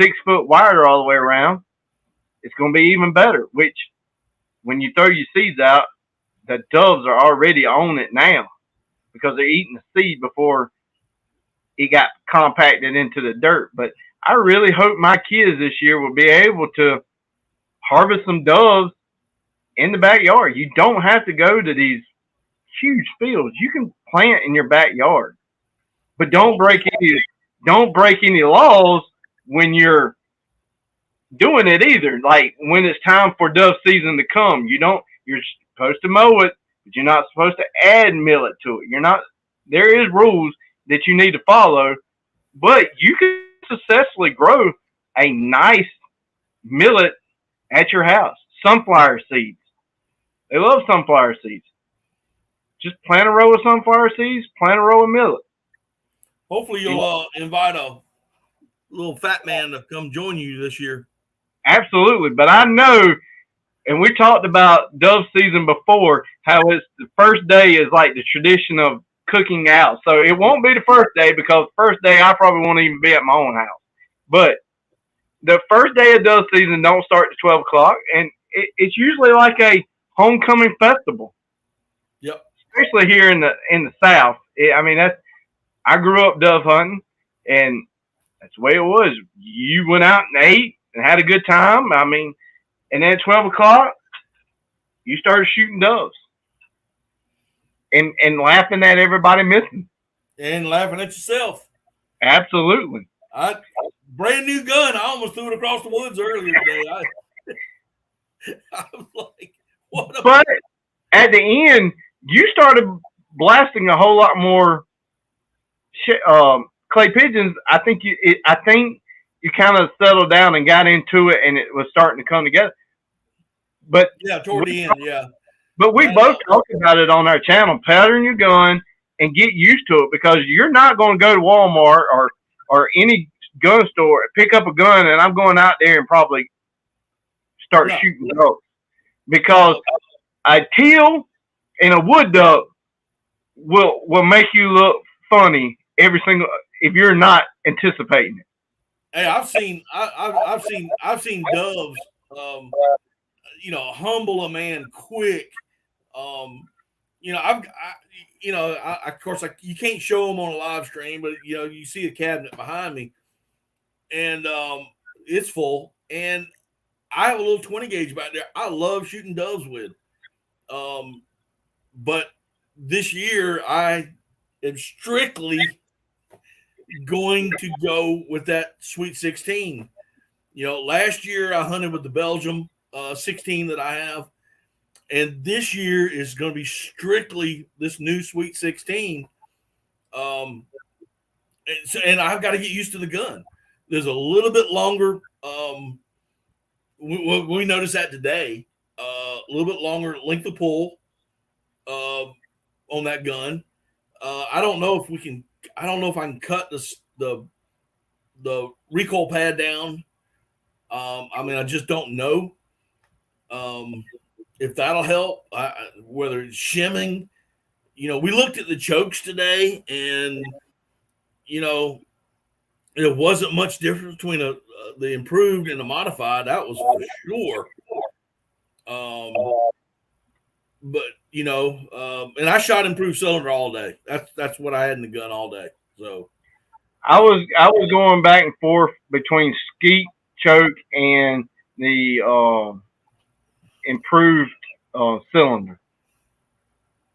6 foot wider all the way around, it's going to be even better, which when you throw your seeds out, the doves are already on it now because they're eating the seed before it got compacted into the dirt. But I really hope my kids this year will be able to harvest some doves in the backyard. You don't have to go to these huge fields. You can plant in your backyard, but don't break any laws when you're doing it either. Like when it's time for dove season to come, you're supposed to mow it, but you're not supposed to add millet to it. There is rules that you need to follow, but you can successfully grow a nice millet at your house. Sunflower seeds. They love sunflower seeds. Just plant a row of sunflower seeds, plant a row of millet. Hopefully you'll invite a little fat man to come join you this year. Absolutely. But I know, and we talked about dove season before, how it's the first day is like the tradition of cooking out. So it won't be the first day because the first day I probably won't even be at my own house. But the first day of dove season don't start at 12 o'clock, and it's usually like a homecoming festival. Yep. Especially here in the South. I grew up dove hunting, and that's the way it was. You went out and ate and had a good time. And then at 12 o'clock, you started shooting doves. And laughing at everybody missing. And laughing at yourself. Absolutely. Brand new gun. I almost threw it across the woods earlier today. I was like, what? But at the end, you started blasting a whole lot more clay pigeons. I think you kind of settled down and got into it, and it was starting to come together. But yeah, toward the end, yeah. But we both talked about it on our channel. Pattern your gun and get used to it, because you're not going to go to Walmart or any gun store, pick up a gun, and I'm going out there and probably start shooting doves, because a teal and a wood duck will make you look funny if you're not anticipating it. Hey, I've seen doves, humble a man quick. Um, of course, you can't show them on a live stream, but you see a cabinet behind me, and it's full, and I have a little 20 gauge back there. I love shooting doves with, but this year I am strictly going to go with that Sweet 16. Last year I hunted with the Belgium 16 that I have, and this year is going to be strictly this new Sweet 16. And I've got to get used to the gun. There's a little bit longer. We noticed that today. A little bit longer length of pull on that gun. I don't know if we can. I don't know if I can cut the recoil pad down. I just don't know if that'll help. Whether it's shimming. We looked at the chokes today, and it wasn't much difference between the improved and the modified. That was for sure. But and I shot improved cylinder all day. That's what I had in the gun all day. So I was going back and forth between skeet choke and the improved cylinder.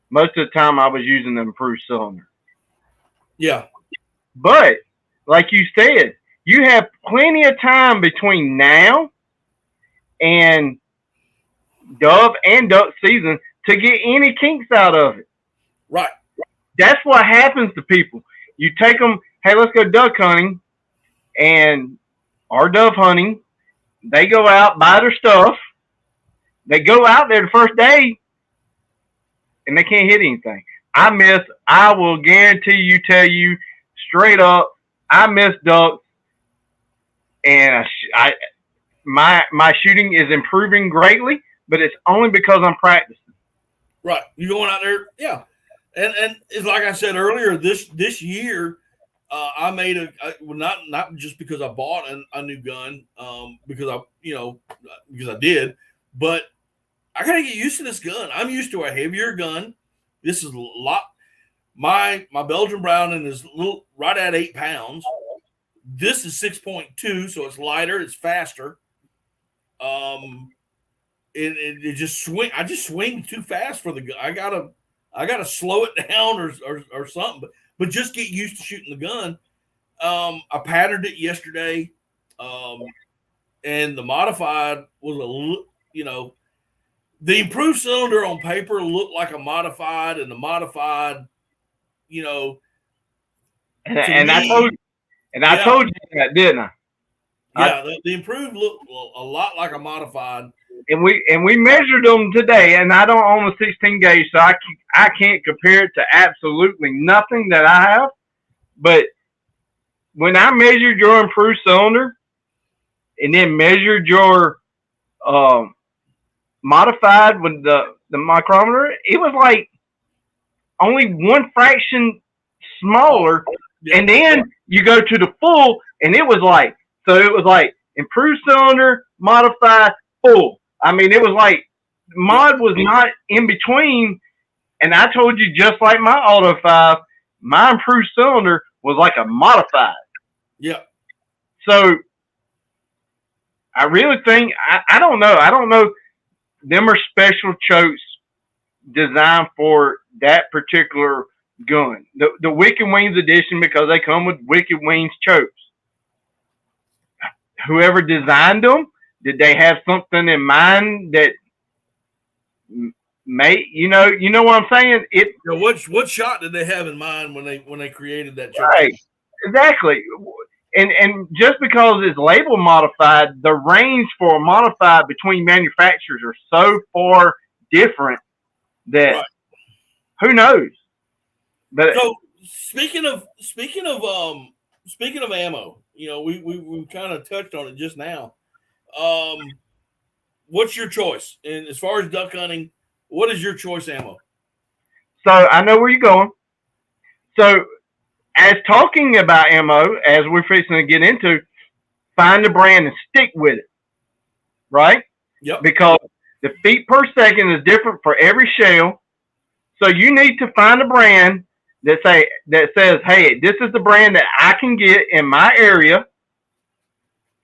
Most of the time I was using the improved cylinder. Yeah. But like you said, you have plenty of time between now and dove and duck season to get any kinks out of it. Right. That's what happens to people. You take them, hey, let's go duck hunting or dove hunting. They go out, buy their stuff. They go out there the first day and they can't hit anything. I will tell you straight up, I miss ducks, and my shooting is improving greatly, but it's only because I'm practicing. Right, you going out there, yeah, and it's like I said earlier, this year, I made not just because I bought a new gun, because I did, but I gotta get used to this gun. I'm used to a heavier gun. This is a lot. My Belgian Browning is right at 8 pounds. This is 6.2, so it's lighter, it's faster. It just swing. I just swing too fast for the gun. I gotta slow it down or something. But just get used to shooting the gun. I patterned it yesterday, and the modified was the improved cylinder on paper looked like a modified, and the modified, I told you that, didn't I? Yeah, the improved looked a lot like a modified. And we measured them today, and I don't own a 16 gauge, so I can't compare it to absolutely nothing that I have. But when I measured your improved cylinder, and then measured your modified with the micrometer, it was like only one fraction smaller. Yeah. And then you go to the full, and it was like improved cylinder, modified, full. I mean, it was like mod was not in between. And I told you, just like my Auto 5, my improved cylinder was like a modified. Yeah. So I really think I don't know. Them are special chokes designed for that particular gun. The Wicked Wings edition, because they come with Wicked Wings chokes. Whoever designed them, did they have something in mind that may you know what I'm saying? What shot did they have in mind when they created that choke? Right. Exactly. And just because it's labeled modified, the range for a modified between manufacturers are so far different that who knows. But so speaking of ammo, we kind of touched on it just now. What's your choice? And as far as duck hunting, what is your choice ammo? So I know where you're going. So as talking about ammo, as we're fixing to get into, find the brand and stick with it, right? Yep. Because the feet per second is different for every shell. So you need to find a brand that says, hey, this is the brand that I can get in my area,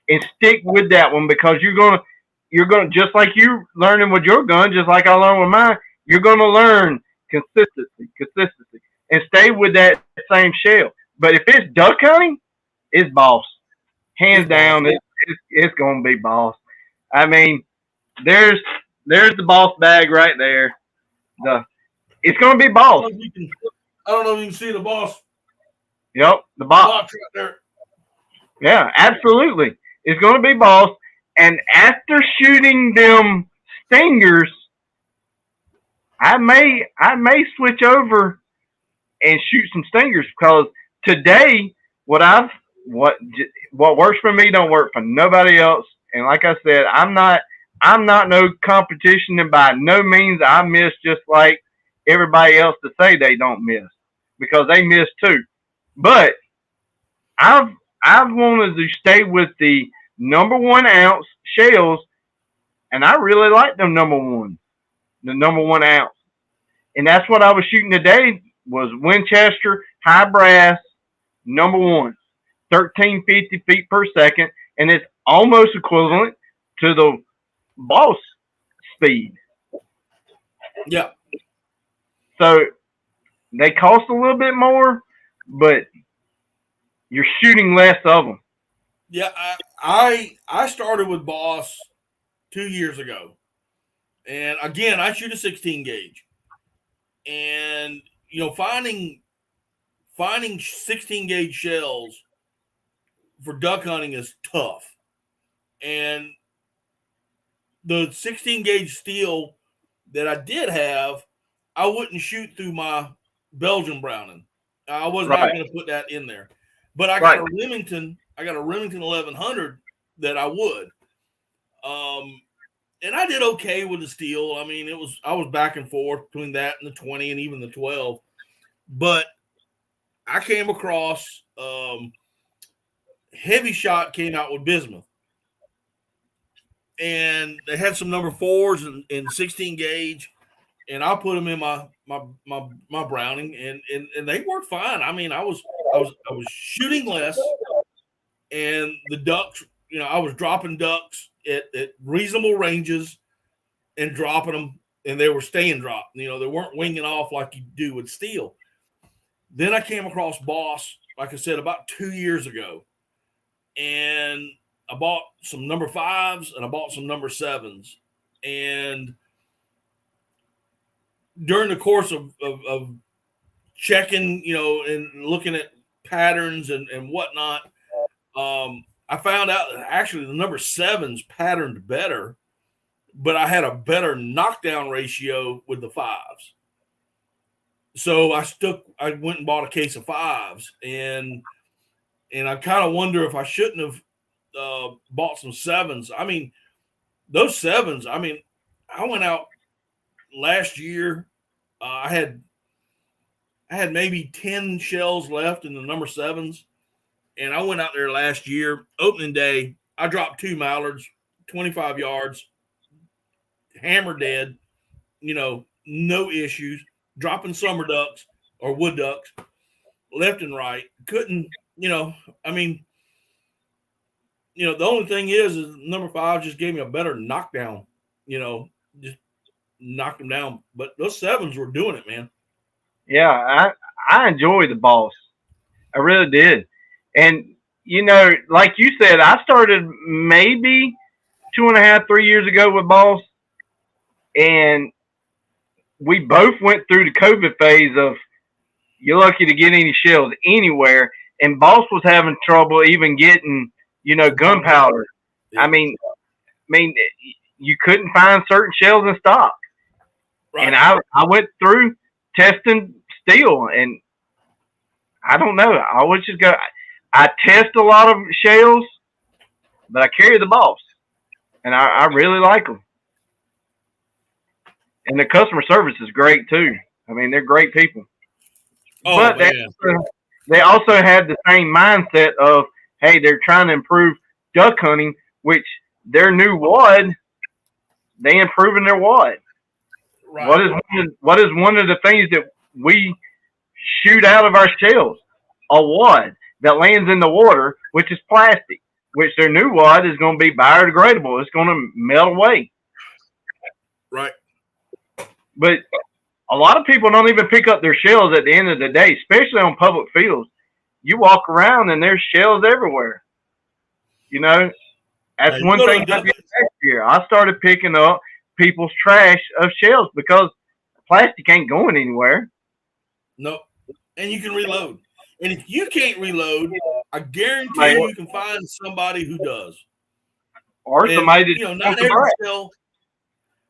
and stick with that one, because you're gonna just like you learning with your gun, just like I learned with mine, you're gonna learn consistency, and stay with that same shell. But if it's duck hunting, it's boss. Hands down, it's gonna be boss. I mean, there's the boss bag right there. It's gonna be boss. I don't know if you can see the boss. Yep, the boss. Box right there. Yeah, absolutely. It's gonna be boss. And after shooting them stingers, I may switch over and shoot some stingers, because today what works for me don't work for nobody else. And like I said, I'm not no competition, and by no means I miss just like everybody else to say they don't miss, because they miss too. But I've wanted to stay with the number 1 ounce shells, and I really like them the number 1 ounce. And that's what I was shooting today, was Winchester high brass number 1, 1350 feet per second, and it's almost equivalent to the boss speed. Yeah. So they cost a little bit more, but you're shooting less of them. Yeah, I started with Boss 2 years ago, and again I shoot a 16 gauge, and finding 16 gauge shells for duck hunting is tough, and the 16 gauge steel that I did have, I wouldn't shoot through my Belgian Browning. I was not going to put that in there, but I got a Remington 1100 that I would. And I did okay with the steel. I mean, I was back and forth between that and the 20 and even the 12. But I came across Heavy Shot came out with bismuth. And they had some number 4s in 16 gauge, and I put them in my Browning, and they worked fine. I mean, I was shooting less, and the ducks, I was dropping ducks at reasonable ranges and dropping them, and they were staying dropped. They weren't winging off like you do with steel. Then I came across Boss, like I said, about 2 years ago, and I bought some number 5s and I bought some number 7s. And during the course of checking, and looking at patterns and whatnot, I found out that actually the number 7s patterned better, but I had a better knockdown ratio with the 5s. So I went and bought a case of 5s, and I kind of wonder if I shouldn't have bought some 7s. I mean, those 7s, I mean, I went out last year. I had maybe 10 shells left in the number 7s. And I went out there last year, opening day. I dropped 2 mallards, 25 yards, hammer dead, no issues. Dropping summer ducks or wood ducks left and right. Couldn't, I mean, the only thing is number 5 just gave me a better knockdown, just knocked them down. But those 7s were doing it, man. Yeah, I enjoy the Boss. I really did. And, like you said, I started maybe 2.5, 3 years ago with Boss. And we both went through the COVID phase of you're lucky to get any shells anywhere. And Boss was having trouble even getting, gunpowder. Yeah. I mean, you couldn't find certain shells in stock. Right. And I went through testing steel, and I don't know. I always just go. I test a lot of shells, but I carry the Boss, and I really like them. And the customer service is great too. I mean, they're great people. Oh, but they also had the same mindset of, hey, they're trying to improve duck hunting, which their new wad, they improving their wad. Right. What is one of the things that we shoot out of our shells? A wad that lands in the water, which is plastic, which their new wad is going to be biodegradable. It's going to melt away. Right. But a lot of people don't even pick up their shells at the end of the day, especially on public fields. You walk around and there's shells everywhere. You know, that's one thing I did last year. I started picking up people's trash of shells because plastic ain't going anywhere. No. And you can reload. And if you can't reload, I guarantee you can find somebody who does. Or somebody that, you know,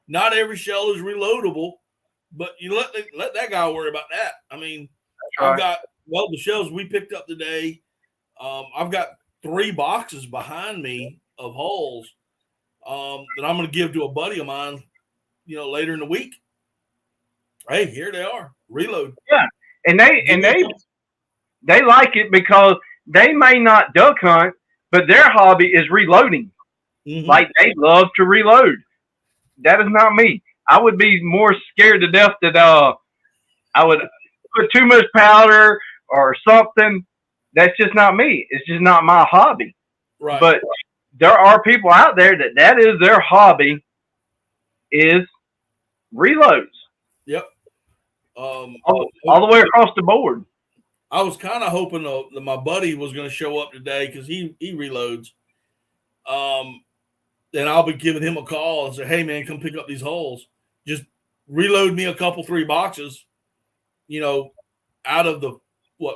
not every shell is reloadable, but you let that guy worry about that. I mean, I've got the shells we picked up today. I've got 3 boxes behind me of holes that I'm going to give to a buddy of mine, you know, later in the week. Hey, here they are. Reload. Yeah. And they like it because they may not duck hunt, but their hobby is reloading. Mm-hmm. Like they love to reload. That is not me. I would be more scared to death that I would put too much powder or something. That's just not me. It's just not my hobby. Right. But there are people out there that is their hobby is reloads. Yep. All the way across the board. I was kind of hoping that my buddy was going to show up today because he reloads. Then I'll be giving him a call and say, hey, man, come pick up these holes. Just reload me a couple, 3 boxes, you know, out of the,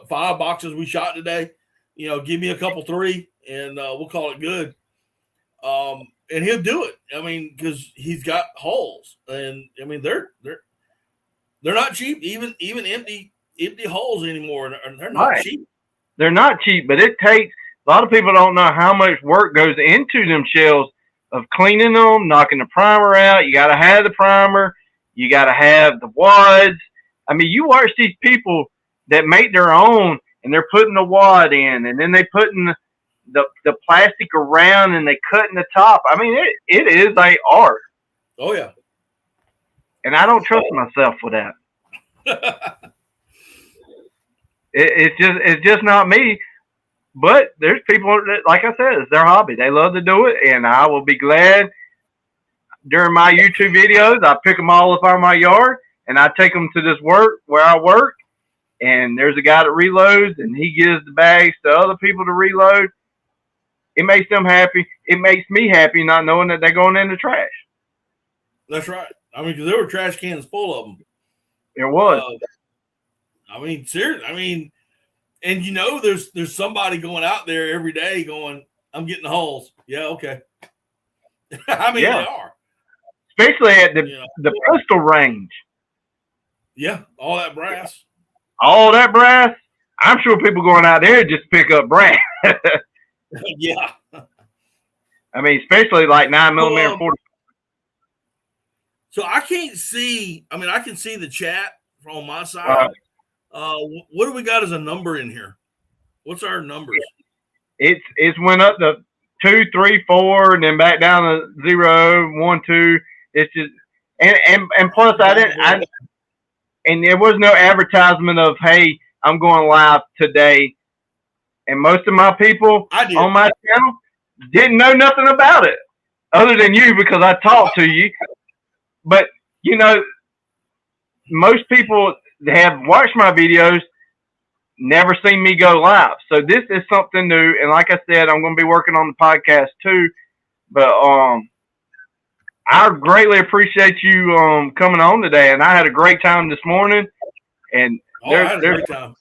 5 boxes we shot today. You know, give me a couple, 3, and we'll call it good. And he'll do it. I mean, because he's got holes. And, I mean, they're not cheap, even empty holes anymore. They're not cheap. They're not cheap, but it takes a lot of people don't know how much work goes into them shells of cleaning them, knocking the primer out. You got to have the primer. You got to have the wads. I mean, you watch these people that make their own, and they're putting the wad in, and then they putting the plastic around, and they cutting the top. I mean, it is a art. Oh yeah. And I don't trust myself with that. It's just not me. But there's people that, like I said, it's their hobby. They love to do it, and I will be glad during my YouTube videos. I pick them all up out of my yard, and I take them to this work where I work, and there's a guy that reloads, and he gives the bags to other people to reload. It makes them happy. It makes me happy not knowing that they're going in the trash. That's right. I mean, because there were trash cans full of them. There was. I mean, seriously. I mean, and you know, there's somebody going out there every day going, I'm getting the holes. Yeah, okay. I mean, they are. Especially at the pistol range. Yeah, all that brass. All that brass. I'm sure people going out there just pick up brass. Yeah. I mean, especially like 9mm 40. So I can't see. I mean, I can see the chat from my side. What do we got as a number in here? What's our numbers? It's went up to 2, 3, 4, and then back down to 0, 1, 2. It's just and plus and there was no advertisement of, hey, I'm going live today. And most of my people on my channel didn't know nothing about it other than you because I talked to you. But, you know, most people that have watched my videos never seen me go live. So this is something new. And like I said, I'm going to be working on the podcast too. But I greatly appreciate you coming on today. And I had a great time this morning. And I had a great time.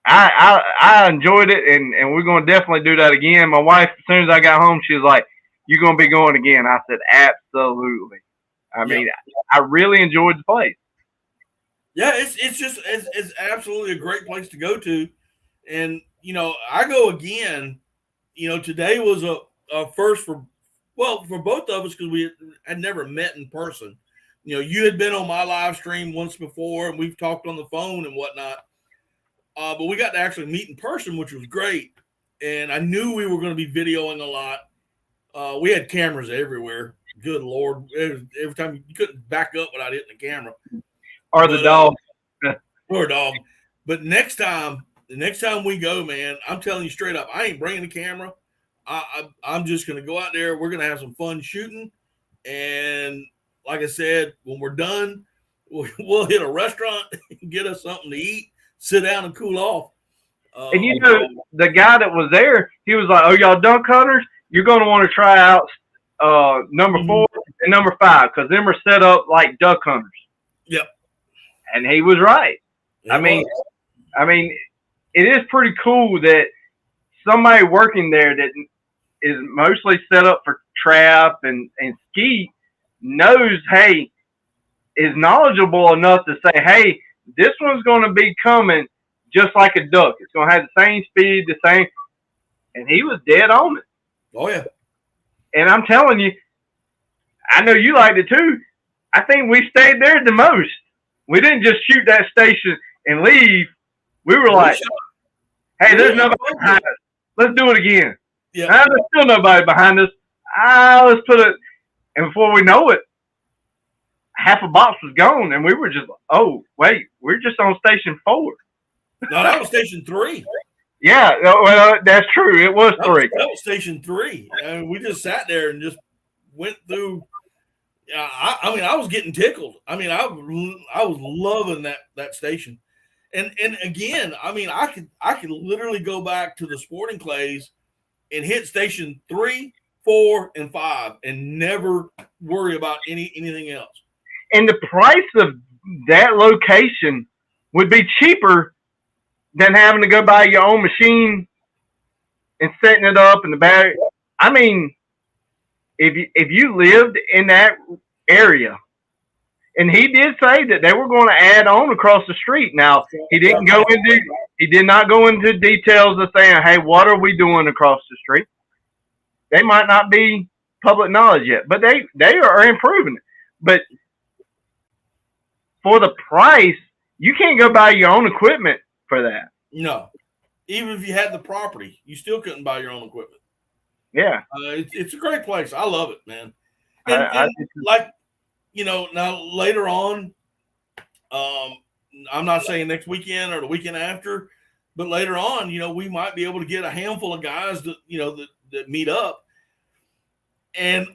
I enjoyed it, and we're going to definitely do that again. My wife, as soon as I got home, she was like, you're going to be going again. I said, absolutely. I mean, I really enjoyed the place. Yeah, it's absolutely a great place to go to. And, you know, I go again. You know, today was a first for both of us because we had never met in person. You know, you had been on my live stream once before, and we've talked on the phone and whatnot. But we got to actually meet in person, which was great. and I knew we were going to be videoing a lot. We had cameras everywhere. Good Lord. Every time you couldn't back up without hitting the camera. Or the dog. Or a dog. But the next time we go, man, I'm telling you straight up, I ain't bringing the camera. I'm just going to go out there. We're going to have some fun shooting. And like I said, when we're done, we'll hit a restaurant and get us something to eat, sit down and cool off. And you know, the guy that was there, he was like, "Oh, y'all duck hunters, you're going to want to try out number 4 and number 5 because them are set up like duck hunters." Yep. And he was right. I mean, it is pretty cool that somebody working there that is mostly set up for trap and skeet knows, hey, is knowledgeable enough to say, hey, this one's going to be coming just like a duck. It's going to have the same speed, the same. And he was dead on it. Oh, yeah. And I'm telling you, I know you liked it too. I think we stayed there the most. We didn't just shoot that station and leave. We were like, hey, there's nobody behind us. Let's do it again. Yeah. There's still nobody behind us. Let's put it. And before we know it, half a box was gone. And we were just, oh, wait, we're just on station 4. No, that was station 3. Yeah, well, that's true. It was 3. That was station 3. I mean, we just sat there and just went through. I mean, I was getting tickled. I mean, I was loving that station. And again, I mean, I could literally go back to the sporting clays and hit station 3, 4, and 5 and never worry about anything else. And the price of that location would be cheaper than having to go buy your own machine and setting it up in the battery. I mean, if you lived in that area, and he did say that they were going to add on across the street. Now he did not go into details of saying, hey, what are we doing across the street? They might not be public knowledge yet, but they are improving it. But for the price, you can't go buy your own equipment for that. No, even if you had the property, you still couldn't buy your own equipment. Yeah, it's a great place. I love it, man. And like, you know, now later on, I'm not saying next weekend or the weekend after, but later on, you know, we might be able to get a handful of guys that, you know, that meet up. And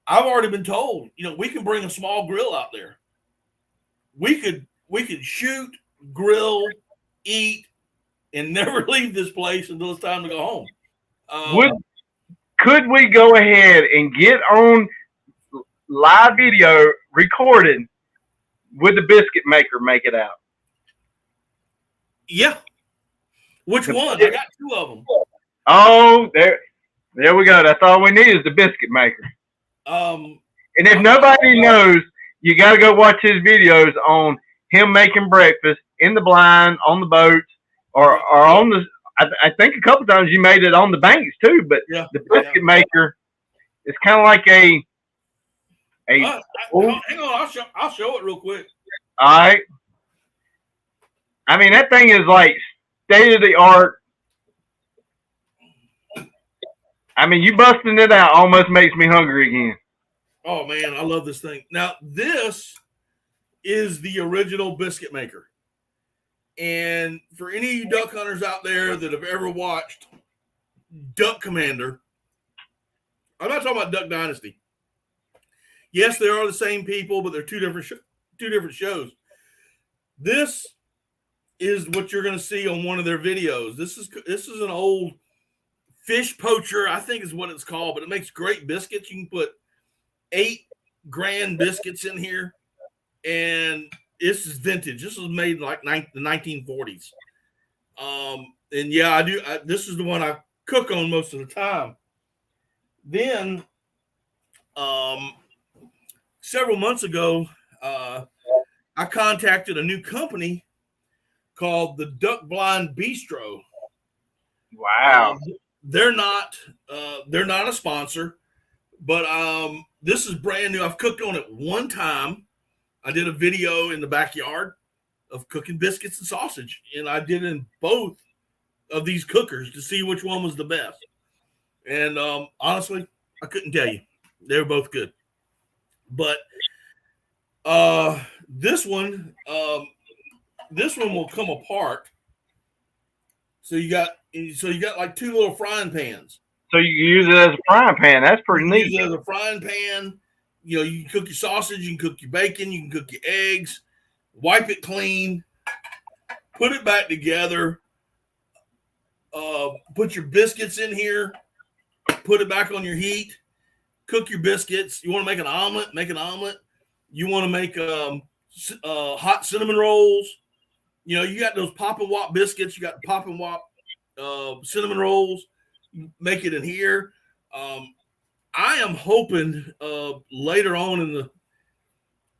I've already been told, you know, we can bring a small grill out there. We could shoot, grill, eat, and never leave this place until it's time to go home. Could we go ahead and get on live video recorded with the biscuit maker make it out? Yeah. Which one? I got 2 of them. Oh, there we go. That's all we need is the biscuit maker. And if nobody knows, you got to go watch his videos on him making breakfast in the blind, on the boats, or on the. I think a couple times you made it on the banks too. But the biscuit maker is kind of like a. Hang on, I'll show it real quick. All right. I mean, that thing is like state of the art. I mean, you busting it out almost makes me hungry again. Oh man, I love this thing. Now, this is the original biscuit maker. And for any of you duck hunters out there that have ever watched Duck Commander, I'm not talking about Duck Dynasty. Yes, they are the same people, but they're two different shows. This is what you're going to see on one of their videos. This is an old fish poacher, I think is what it's called, but it makes great biscuits. You can put 8 grand biscuits in here, and this is vintage. This was made in like the 1940s. And yeah, I do. This is the one I cook on most of the time. Then, several months ago, I contacted a new company called the Duck Blind Bistro. Wow. They're not a sponsor, but this is brand new. I've cooked on it one time. I did a video in the backyard of cooking biscuits and sausage, and I did in both of these cookers to see which one was the best. And honestly, I couldn't tell you. They were both good. But this one will come apart. So you got like two little frying pans. So you can use it as a frying pan. That's pretty neat. Use it as a frying pan. You know, you can cook your sausage, you can cook your bacon, you can cook your eggs, wipe it clean, put it back together, put your biscuits in here, put it back on your heat, cook your biscuits. You want to make an omelet? Make an omelet. You want to make hot cinnamon rolls. You know, you got those pop and wop biscuits. You got the pop and wop cinnamon rolls. Make it in here. I am hoping later on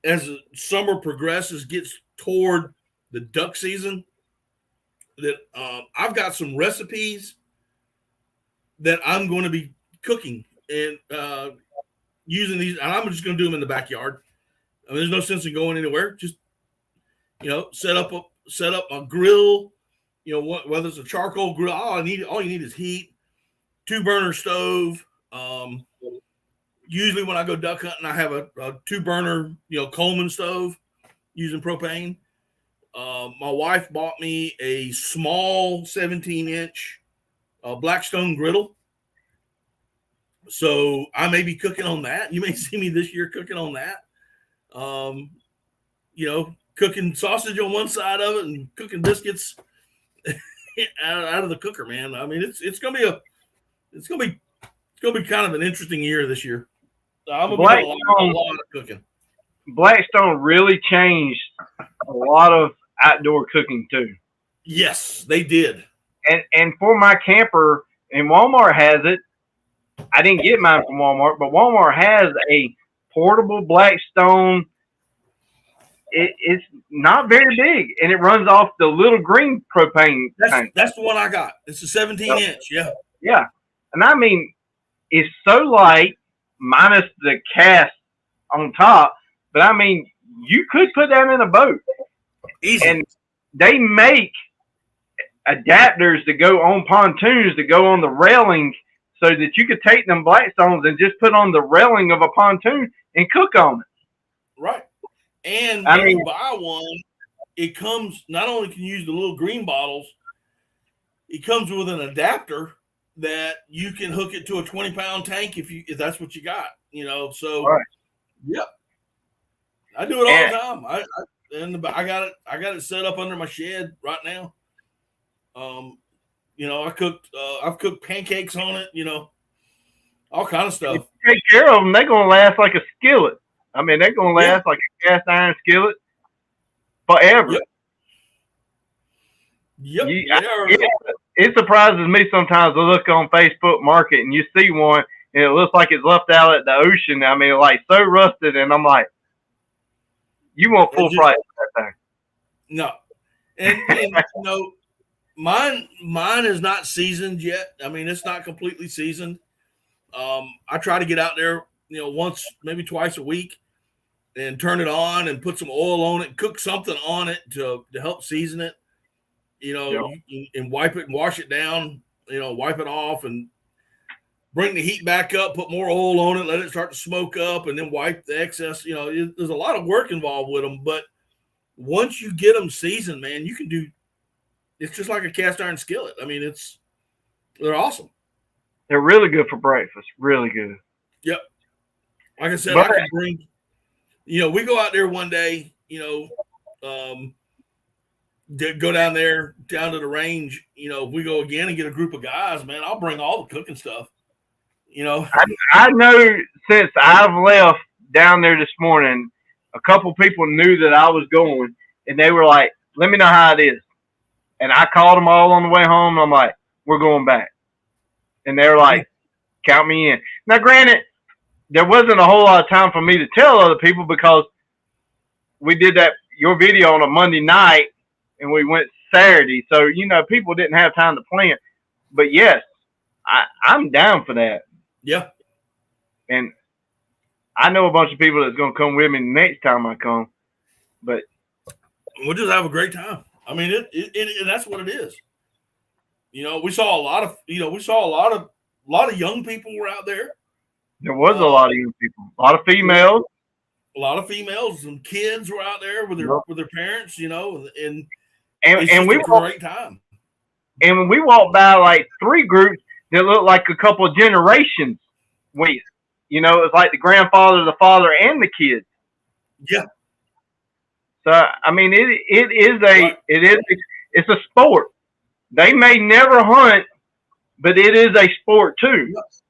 as the summer progresses, gets toward the duck season, that I've got some recipes that I'm going to be cooking and using these, and I'm just going to do them in the backyard. I mean, there's no sense in going anywhere. Just, you know, set up a grill. You know, whether it's a charcoal grill, all you need is heat. 2-burner stove. Usually when I go duck hunting, I have a 2-burner, you know, Coleman stove using propane. My wife bought me a small 17-inch Blackstone griddle. So I may be cooking on that. You may see me this year cooking on that. You know, cooking sausage on one side of it and cooking biscuits out of the cooker, man. I mean, it's gonna be kind of an interesting year this year. I'm gonna be a lot of cooking. Blackstone really changed a lot of outdoor cooking too. Yes, they did. And for my camper, and Walmart has it. I didn't get mine from Walmart, but Walmart has a portable Blackstone. It's not very big, and it runs off the little green propane tank. That's the one I got. It's a 17-inch. Yeah. Yeah. And I mean, it's so light, minus the cast on top. But I mean, you could put that in a boat. Easy. And they make adapters to go on pontoons to go on the railing, so that you could take them Blackstones and just put on the railing of a pontoon and cook on it. Right. And when you buy one, it comes, not only can you use the little green bottles, it comes with an adapter that you can hook it to a 20-pound tank if that's what you got, you know. So, right. Yep, I do it all the time. I got it set up under my shed right now. You know, I've cooked pancakes on it, you know, all kind of stuff. If you take care of them, they're gonna last like a skillet. I mean, they're gonna last like a cast iron skillet forever. Yep. It surprises me sometimes to look on Facebook Market and you see one and it looks like it's left out at the ocean. I mean, like so rusted, and I'm like, you want full price for that thing? No, and you know, mine is not seasoned yet. I mean, it's not completely seasoned. I try to get out there, you know, once, maybe twice a week, and turn it on and put some oil on it, cook something on it to help season it. You know, and wipe it and wash it down, you know, wipe it off and bring the heat back up, put more oil on it, let it start to smoke up, and then wipe the excess. You know, there's a lot of work involved with them, but once you get them seasoned, man, you can do, it's just like a cast iron skillet. I mean, they're awesome. They're really good for breakfast. Really good. Yep. Like I said, I can bring, you know, we go out there one day, you know, go down there, down to the range. You know, if we go again and get a group of guys, man, I'll bring all the cooking stuff. You know, I know since I've left down there this morning, a couple people knew that I was going, and they were like, let me know how it is. And I called them all on the way home, and I'm like, we're going back. And they're like, count me in. Now, granted, there wasn't a whole lot of time for me to tell other people because we did your video on a Monday night, and we went Saturday. So, you know, people didn't have time to plan. But, yes, I'm down for that. Yeah. And I know a bunch of people that's going to come with me next time I come. But we'll just have a great time. I mean, and that's what it is. We saw a lot of a lot of young people were out there. There was a lot of young people, a lot of females. A lot of females and kids were out there with their parents, and it's and just a great time. And we walked by like 3 groups that looked like a couple of generations with. It's like the grandfather, the father, and the kids. Yeah. So I mean, it's a sport. They may never hunt, but it is a sport too. Yes.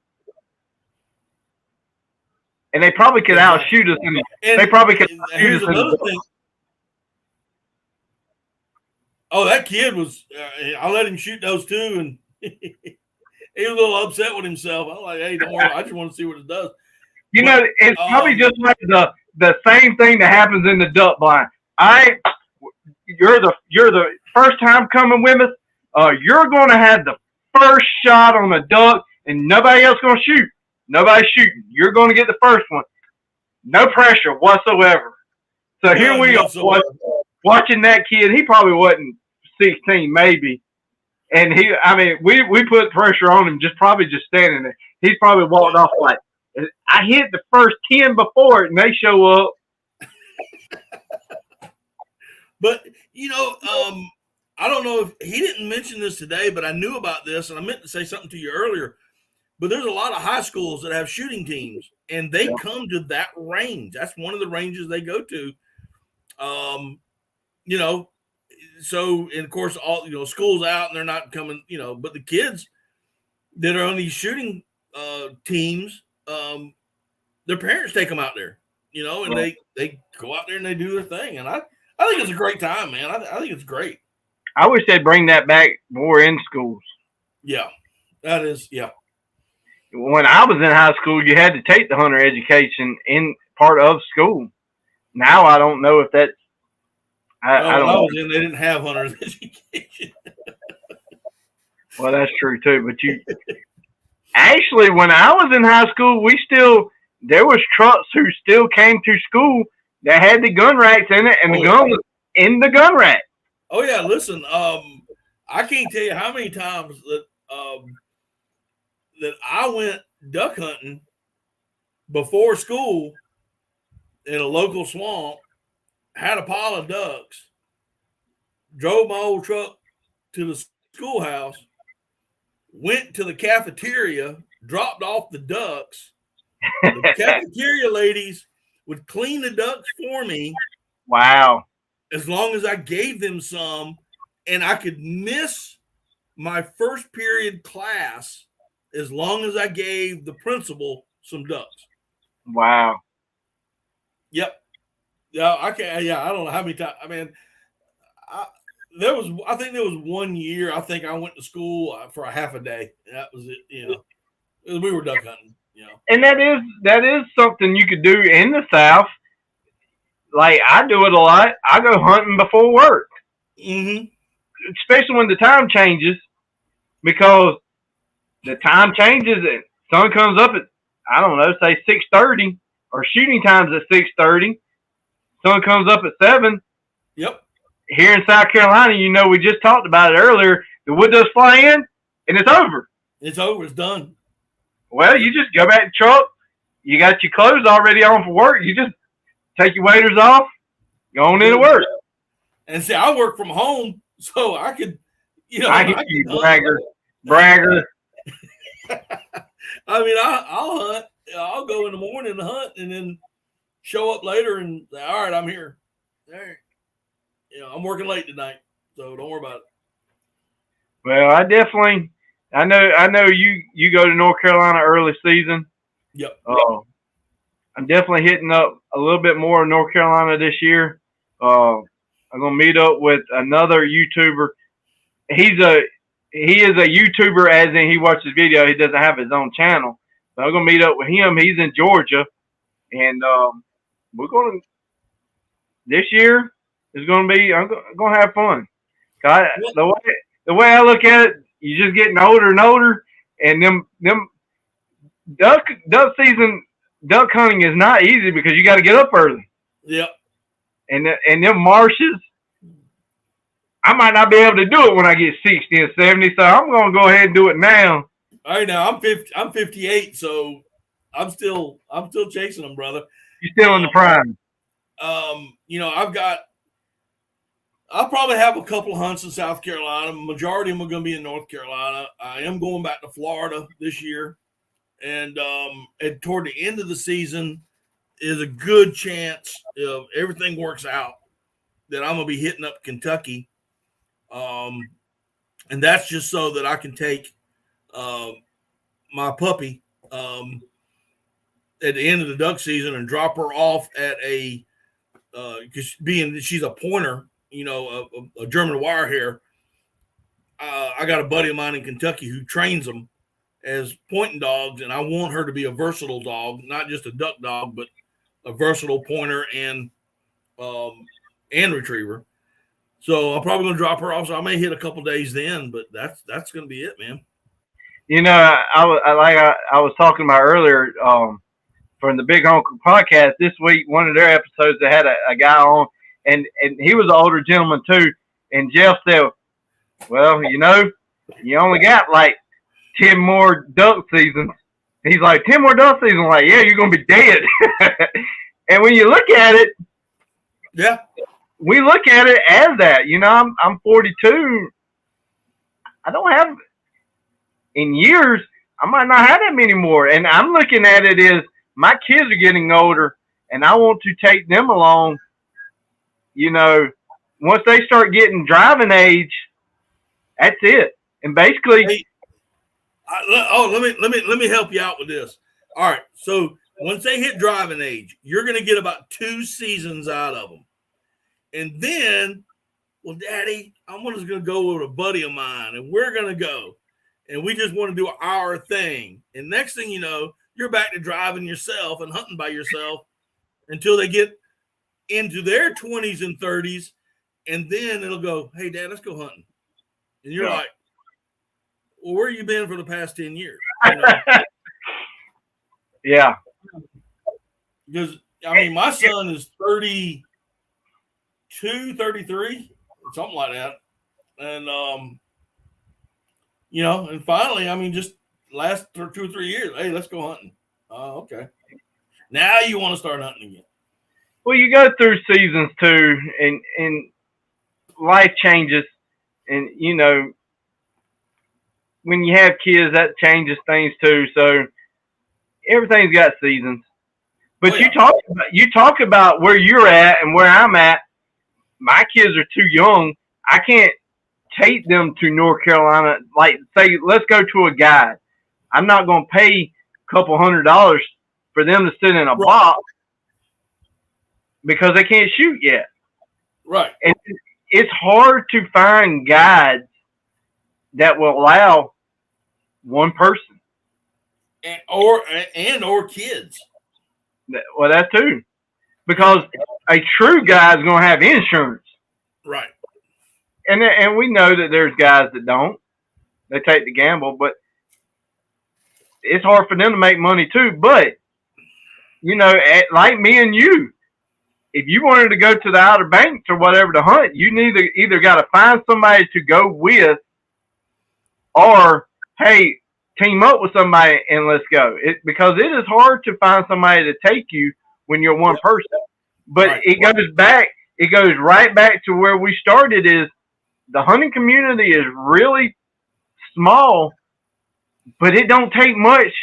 And they probably could outshoot us. They probably could outshoot us. Another thing. Oh, that kid was. I let him shoot those too, and he was a little upset with himself. I'm like, hey, don't worry. I just want to see what it does. It's probably just like the same thing that happens in the duck blind. You're the first time coming with us. You're going to have the first shot on the duck, and nobody else going to shoot. Nobody's shooting. You're going to get the first one. No pressure whatsoever. So here we are watching that kid. He probably wasn't 16, maybe. And we put pressure on him probably just standing there. He's probably walked off like, I hit the first 10 before it, and they show up. But, I don't know if he didn't mention this today, but I knew about this, and I meant to say something to you earlier. But there's a lot of high schools that have shooting teams, and they come to that range. That's one of the ranges they go to. So, and of course, all school's out and they're not coming. But the kids that are on these shooting teams, their parents take them out there. And they go out there and they do their thing. And I think it's a great time, man. I think it's great. I wish they'd bring that back more in schools. Yeah, that is, yeah. When I was in high school, you had to take the hunter education in part of school. Now I don't know if that's. I don't know. They didn't have hunter education. Well, that's true too. But actually, when I was in high school, there was trucks who still came to school that had the gun racks in it, and the gun was in the gun rack. Oh yeah, listen. I can't tell you how many times that I went duck hunting before school in a local swamp, had a pile of ducks, drove my old truck to the schoolhouse, went to the cafeteria, dropped off the ducks. The cafeteria ladies would clean the ducks for me. Wow. As long as I gave them some, and I could miss my first period class as long as I gave the principal some ducks. Wow. Yep. Yeah, I can't. Yeah, I don't know how many times. I mean, I think there was 1 year. I think I went to school for a half a day. That was it. We were duck hunting. And that is something you could do in the South. Like I do it a lot. I go hunting before work, especially when the time changes, because the time changes and sun comes up at, I don't know, say 6:30, or shooting time's at 6:30. Sun comes up at 7. Yep. Here in South Carolina, we just talked about it earlier. The wood does fly in, and it's over. It's over. It's done. Well, you just go back to the truck. You got your clothes already on for work. You just take your waders off, go on into work. And see, I work from home, so I could, I can be bragger. I mean, I'll hunt. I'll go in the morning and hunt, and then show up later and say, all right, I'm here. All right. I'm working late tonight, so don't worry about it. Well, I know you go to North Carolina early season. Yep. I'm definitely hitting up a little bit more in North Carolina this year. I'm gonna meet up with another YouTuber. He is a YouTuber, as in he watches video. He doesn't have his own channel. So I'm gonna meet up with him. He's in Georgia, and this year is gonna be. I'm gonna have fun. The way I look at it, you're just getting older and older, and them duck season. Duck hunting is not easy because you got to get up early. Yep. And them marshes, I might not be able to do it when I get 60 and 70, so I'm going to go ahead and do it now. All right, now I'm 58, so I'm still chasing them, brother. You're still in the prime. I'll probably have a couple hunts in South Carolina. Majority of them are going to be in North Carolina. I am going back to Florida this year, and toward the end of the season is a good chance, if everything works out, that I'm going to be hitting up Kentucky, and that's just so that I can take my puppy at the end of the duck season and drop her off at a because she's a pointer, a German wire hair. I got a buddy of mine in Kentucky who trains them as pointing dogs, and I want her to be a versatile dog, not just a duck dog, but a versatile pointer and retriever. So I'm probably going to drop her off. So I may hit a couple days then, but that's going to be it, man. I was talking about earlier from the Big Honker podcast this week. One of their episodes, they had a guy on, and he was an older gentleman too. And Jeff said, "Well, you only got like 10 more duck seasons." He's like, 10 more duck seasons? Like, yeah, you're gonna be dead. And when you look at it, yeah, we look at it as that. I'm 42. I don't have in years. I might not have that many more. And I'm looking at it as my kids are getting older, and I want to take them along. Once they start getting driving age, that's it. And basically, hey, let me help you out with this. All right, so once they hit driving age, you're going to get about 2 seasons out of them, and then, well, Daddy, I'm just going to go with a buddy of mine, and we're going to go, and we just want to do our thing. And next thing you know, you're back to driving yourself and hunting by yourself until they get into their 20s and 30s, and then it'll go, "Hey, Dad, let's go hunting," and you're like, "Well, where you been for the past 10 years?" Yeah. Because, my son is 32, 33, something like that. And, and finally, just last 2 or 3 years, "Hey, let's go hunting." Oh, okay. Now you want to start hunting again. Well, you go through seasons too, and life changes. And, when you have kids, that changes things too. So everything's got seasons. But you talk about where you're at and where I'm at. My kids are too young. I can't take them to North Carolina. Like, say, let's go to a guide. I'm not going to pay a couple $100 for them to sit in a box because they can't shoot yet. Right. And it's hard to find guides that will allow one person or kids. Well, that too, because a true guy is going to have insurance, right? And we know that there's guys that don't. They take the gamble, but it's hard for them to make money too. But like me and you, if you wanted to go to the Outer Banks or whatever to hunt, you either got to find somebody to go with, or hey, team up with somebody and let's go. Because it is hard to find somebody to take you when you're one person. But right. It goes right back to where we started. Is the hunting community is really small, but it don't take much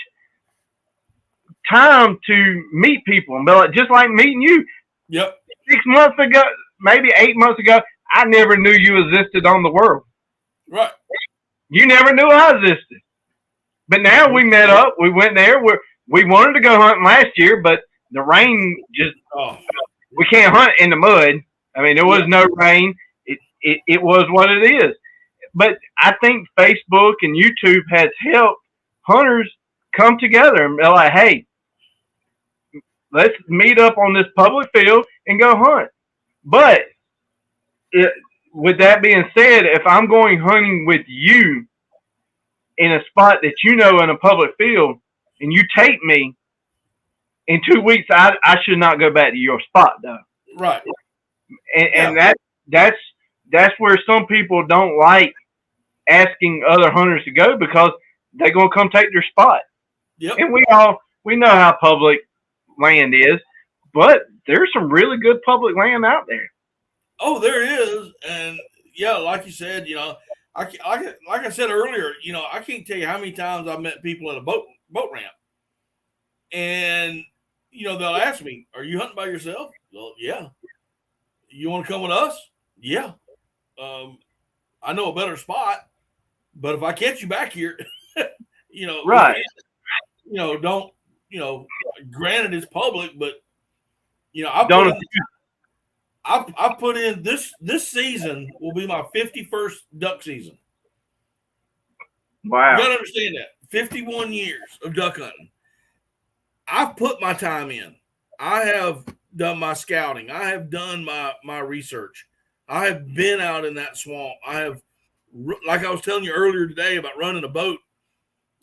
time to meet people. Just like meeting you. Yep. 6 months ago, maybe 8 months ago, I never knew you existed on the world. Right. You never knew I existed. But now we met up. We went there. We wanted to go hunting last year, but the rain just we can't hunt in the mud. There was no rain. It was what it is. But I think Facebook and YouTube has helped hunters come together and be like, hey, let's meet up on this public field and go hunt. But with that being said, if I'm going hunting with you in a spot that in a public field, and you take me, in 2 weeks, I should not go back to your spot, though. Right. And that's that's where some people don't like asking other hunters to go because they're gonna come take their spot. Yep. And we know how public land is, but there's some really good public land out there. Oh, there is, and yeah, like you said, like I said earlier, I can't tell you how many times I've met people at a boat ramp, and they'll ask me, "Are you hunting by yourself?" Well, yeah. You want to come with us? Yeah. I know a better spot, but if I catch you back here, Right. don't, granted it's public, but I've put in this season will be my 51st duck season. Wow. You gotta understand that. 51 years of duck hunting. I've put my time in. I have done my scouting. I have done my research. I have been out in that swamp. I have, like I was telling you earlier today about running a boat.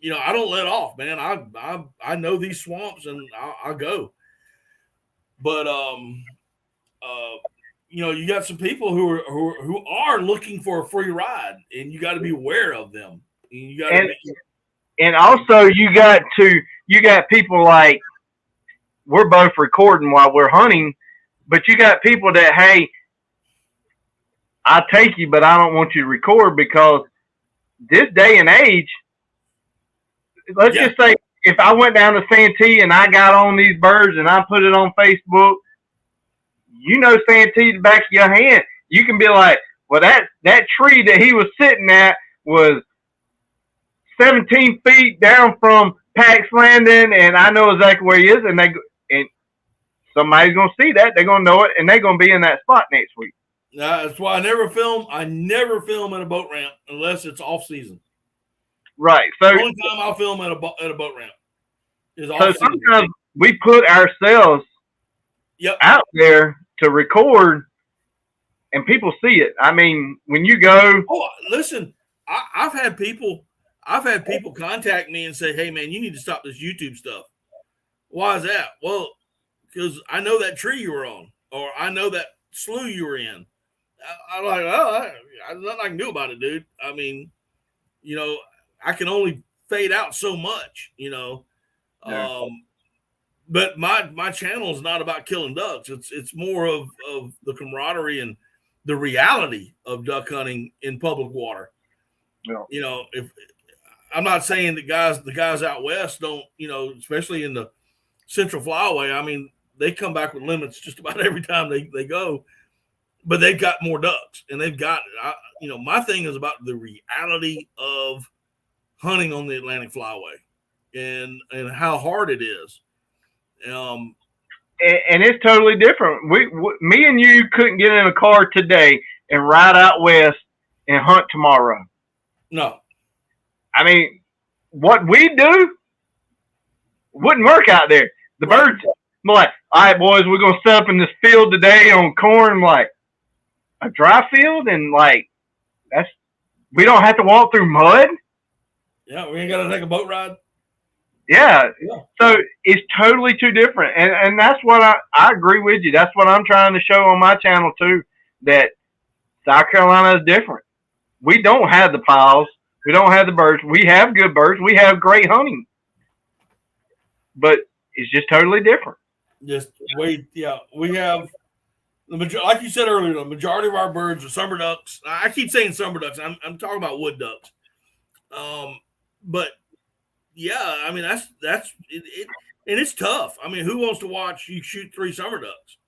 I don't let off, man. I know these swamps and I go. But you got some people who are looking for a free ride, and you got to be aware of them. And also you got people like, we're both recording while we're hunting, but you got people that, hey, I'll take you, but I don't want you to record because this day and age, let's just say if I went down to Santee and I got on these birds and I put it on Facebook, Santee's the back of your hand. You can be like, well, that tree that he was sitting at was 17 feet down from Pax Landing, and I know exactly where he is, and somebody's going to see that. They're going to know it, and they're going to be in that spot next week. That's why I never film. I never film at a boat ramp unless it's off season. Right. So the only time I'll film at a boat ramp is off season. So sometimes we put ourselves out there to record, and people see it. I mean, when you go. Oh, listen, I've had people contact me and say, "Hey, man, you need to stop this YouTube stuff." Why is that? Well, because I know that tree you were on, or I know that slough you were in. I'm like, well, there's nothing I can do about it, dude. I mean, I can only fade out so much, Yeah. But my channel is not about killing ducks. It's more of the camaraderie and the reality of duck hunting in public water. Yeah. If I'm not saying that the guys out west don't, especially in the Central Flyway, I mean, they come back with limits just about every time they go, but they've got more ducks and they've got, my thing is about the reality of hunting on the Atlantic Flyway and how hard it is. And it's totally different. Me and you couldn't get in a car today and ride out west and hunt tomorrow. No. I mean, what we do wouldn't work out there. The birds, I'm like, all right, boys, we're going to set up in this field today on corn. I'm like, a dry field? And like, we don't have to walk through mud? Yeah, we ain't got to take a boat ride. Yeah. So it's totally too different. And that's what I agree with you. That's what I'm trying to show on my channel too, that South Carolina is different. We don't have the piles. We don't have the birds. We have good birds. We have great hunting. But it's just totally different. We have like you said earlier, the majority of our birds are summer ducks. I keep saying summer ducks. I'm talking about wood ducks. But yeah, I mean that's it, and it's tough. I mean, who wants to watch you shoot 3 summer ducks?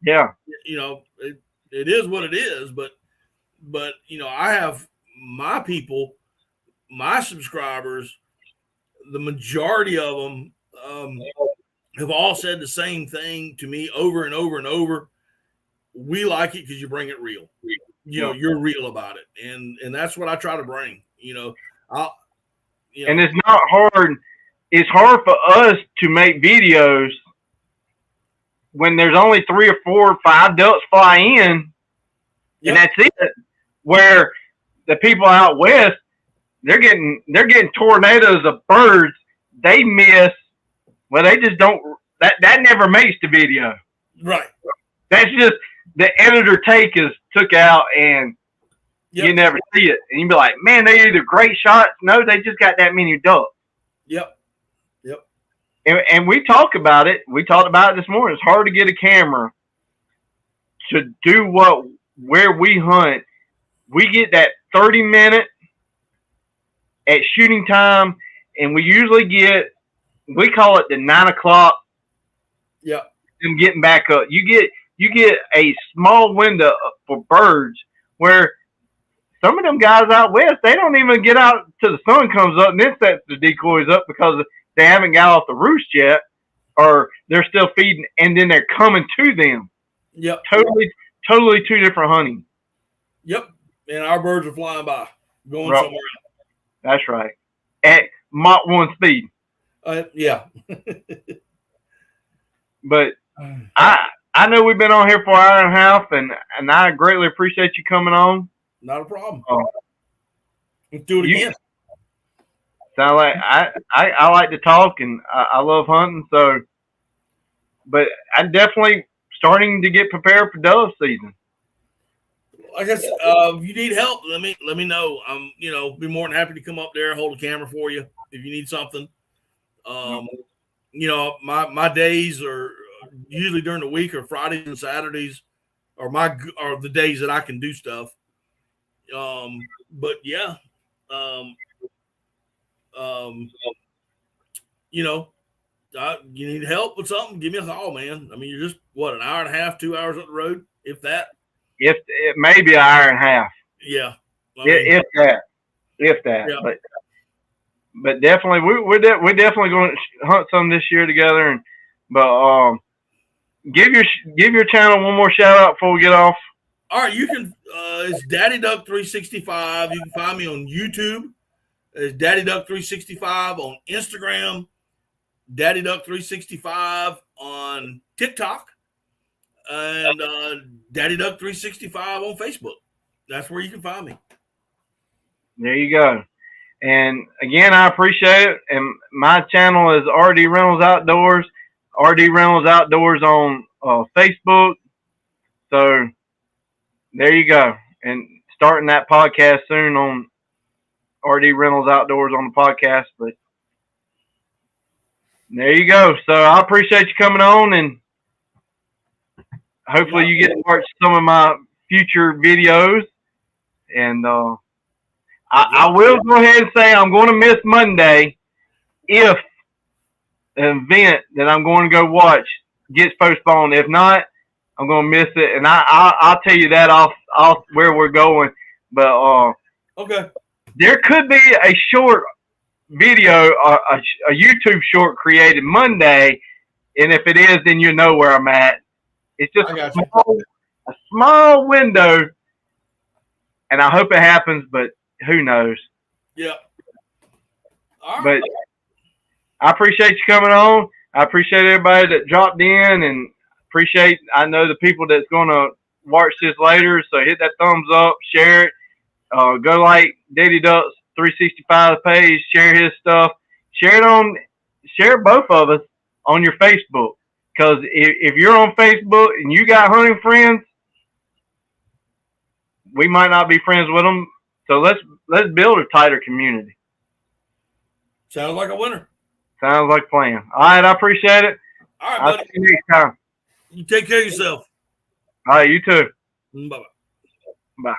Yeah, it is what it is. But I have my people, my subscribers, the majority of them have all said the same thing to me over and over and over. We like it because you bring it real. You're real about it, and that's what I try to bring. And it's not hard. It's hard for us to make videos when there's only 3 or 4 or 5 ducks fly in, and that's it. Where the people out west, they're getting tornadoes of birds. They miss. Well, they just don't. That never makes the video. Right. That's just the editor took out, and Yep. You never see it. And you'd be like, man, they either great shots. No, they just got that many ducks. Yep. And we talk about it. We talked about it this morning. It's hard to get a camera to do where we hunt. We get that 30-minute at shooting time, and we usually we call it the 9 o'clock. Yep. Them getting back up. You get a small window for birds where some of them guys out west, they don't even get out till the sun comes up and then sets the decoys up because they haven't got off the roost yet, or they're still feeding, and then they're coming to them. Yep. Totally two different hunting. Yep. And our birds are flying by, going somewhere else. That's right. At Mach 1 speed. Yeah. But I know we've been on here for an hour and a half, and I greatly appreciate you coming on. Not a problem. Let's do it again. Sound like I like to talk, and I love hunting. So, but I'm definitely starting to get prepared for dove season. I guess if you need help, let me know. I'm be more than happy to come up there, hold a camera for you if you need something. My days are usually during the week, or Fridays and Saturdays, are the days that I can do stuff. But yeah, you need help with something, give me a call, man. I mean, you're just an hour and a half, 2 hours up the road, if that. If it may be an hour and a half. Yeah. If that. Yeah. But definitely, we're definitely going to hunt some this year together. Give your channel one more shout out before we get off. All right, you can. It's Daddy Duck 365. You can find me on YouTube. It's Daddy Duck 365 on Instagram. Daddy Duck 365 on TikTok. And Daddy Duck 365 on Facebook. That's where you can find me. There you go. And again, I appreciate it. And my channel is RD Reynolds Outdoors. RD Reynolds Outdoors on Facebook. So there you go. And starting that podcast soon on RD Reynolds Outdoors on the podcast. But there you go. So I appreciate you coming on, and hopefully you get to watch some of my future videos. And I will go ahead and say I'm going to miss Monday if an event that I'm going to go watch gets postponed. If not, I'm going to miss it. And I'll tell you that off where we're going. But okay, there could be a short video, a YouTube short created Monday. And if it is, then you know where I'm at. It's just a small window, and I hope it happens, but who knows? Yeah. All right. But I appreciate you coming on. I appreciate everybody that dropped in, and I know the people that's going to watch this later, so hit that thumbs up, share it. Go like Daddy Duck's 365 page, share his stuff. Share both of us on your Facebook. Because if you're on Facebook and you got hunting friends, we might not be friends with them. So let's build a tighter community. Sounds like a winner. Sounds like a plan. All right, I appreciate it. All right, buddy. I'll see you next time. You take care of yourself. All right, you too. Bye-bye. Bye.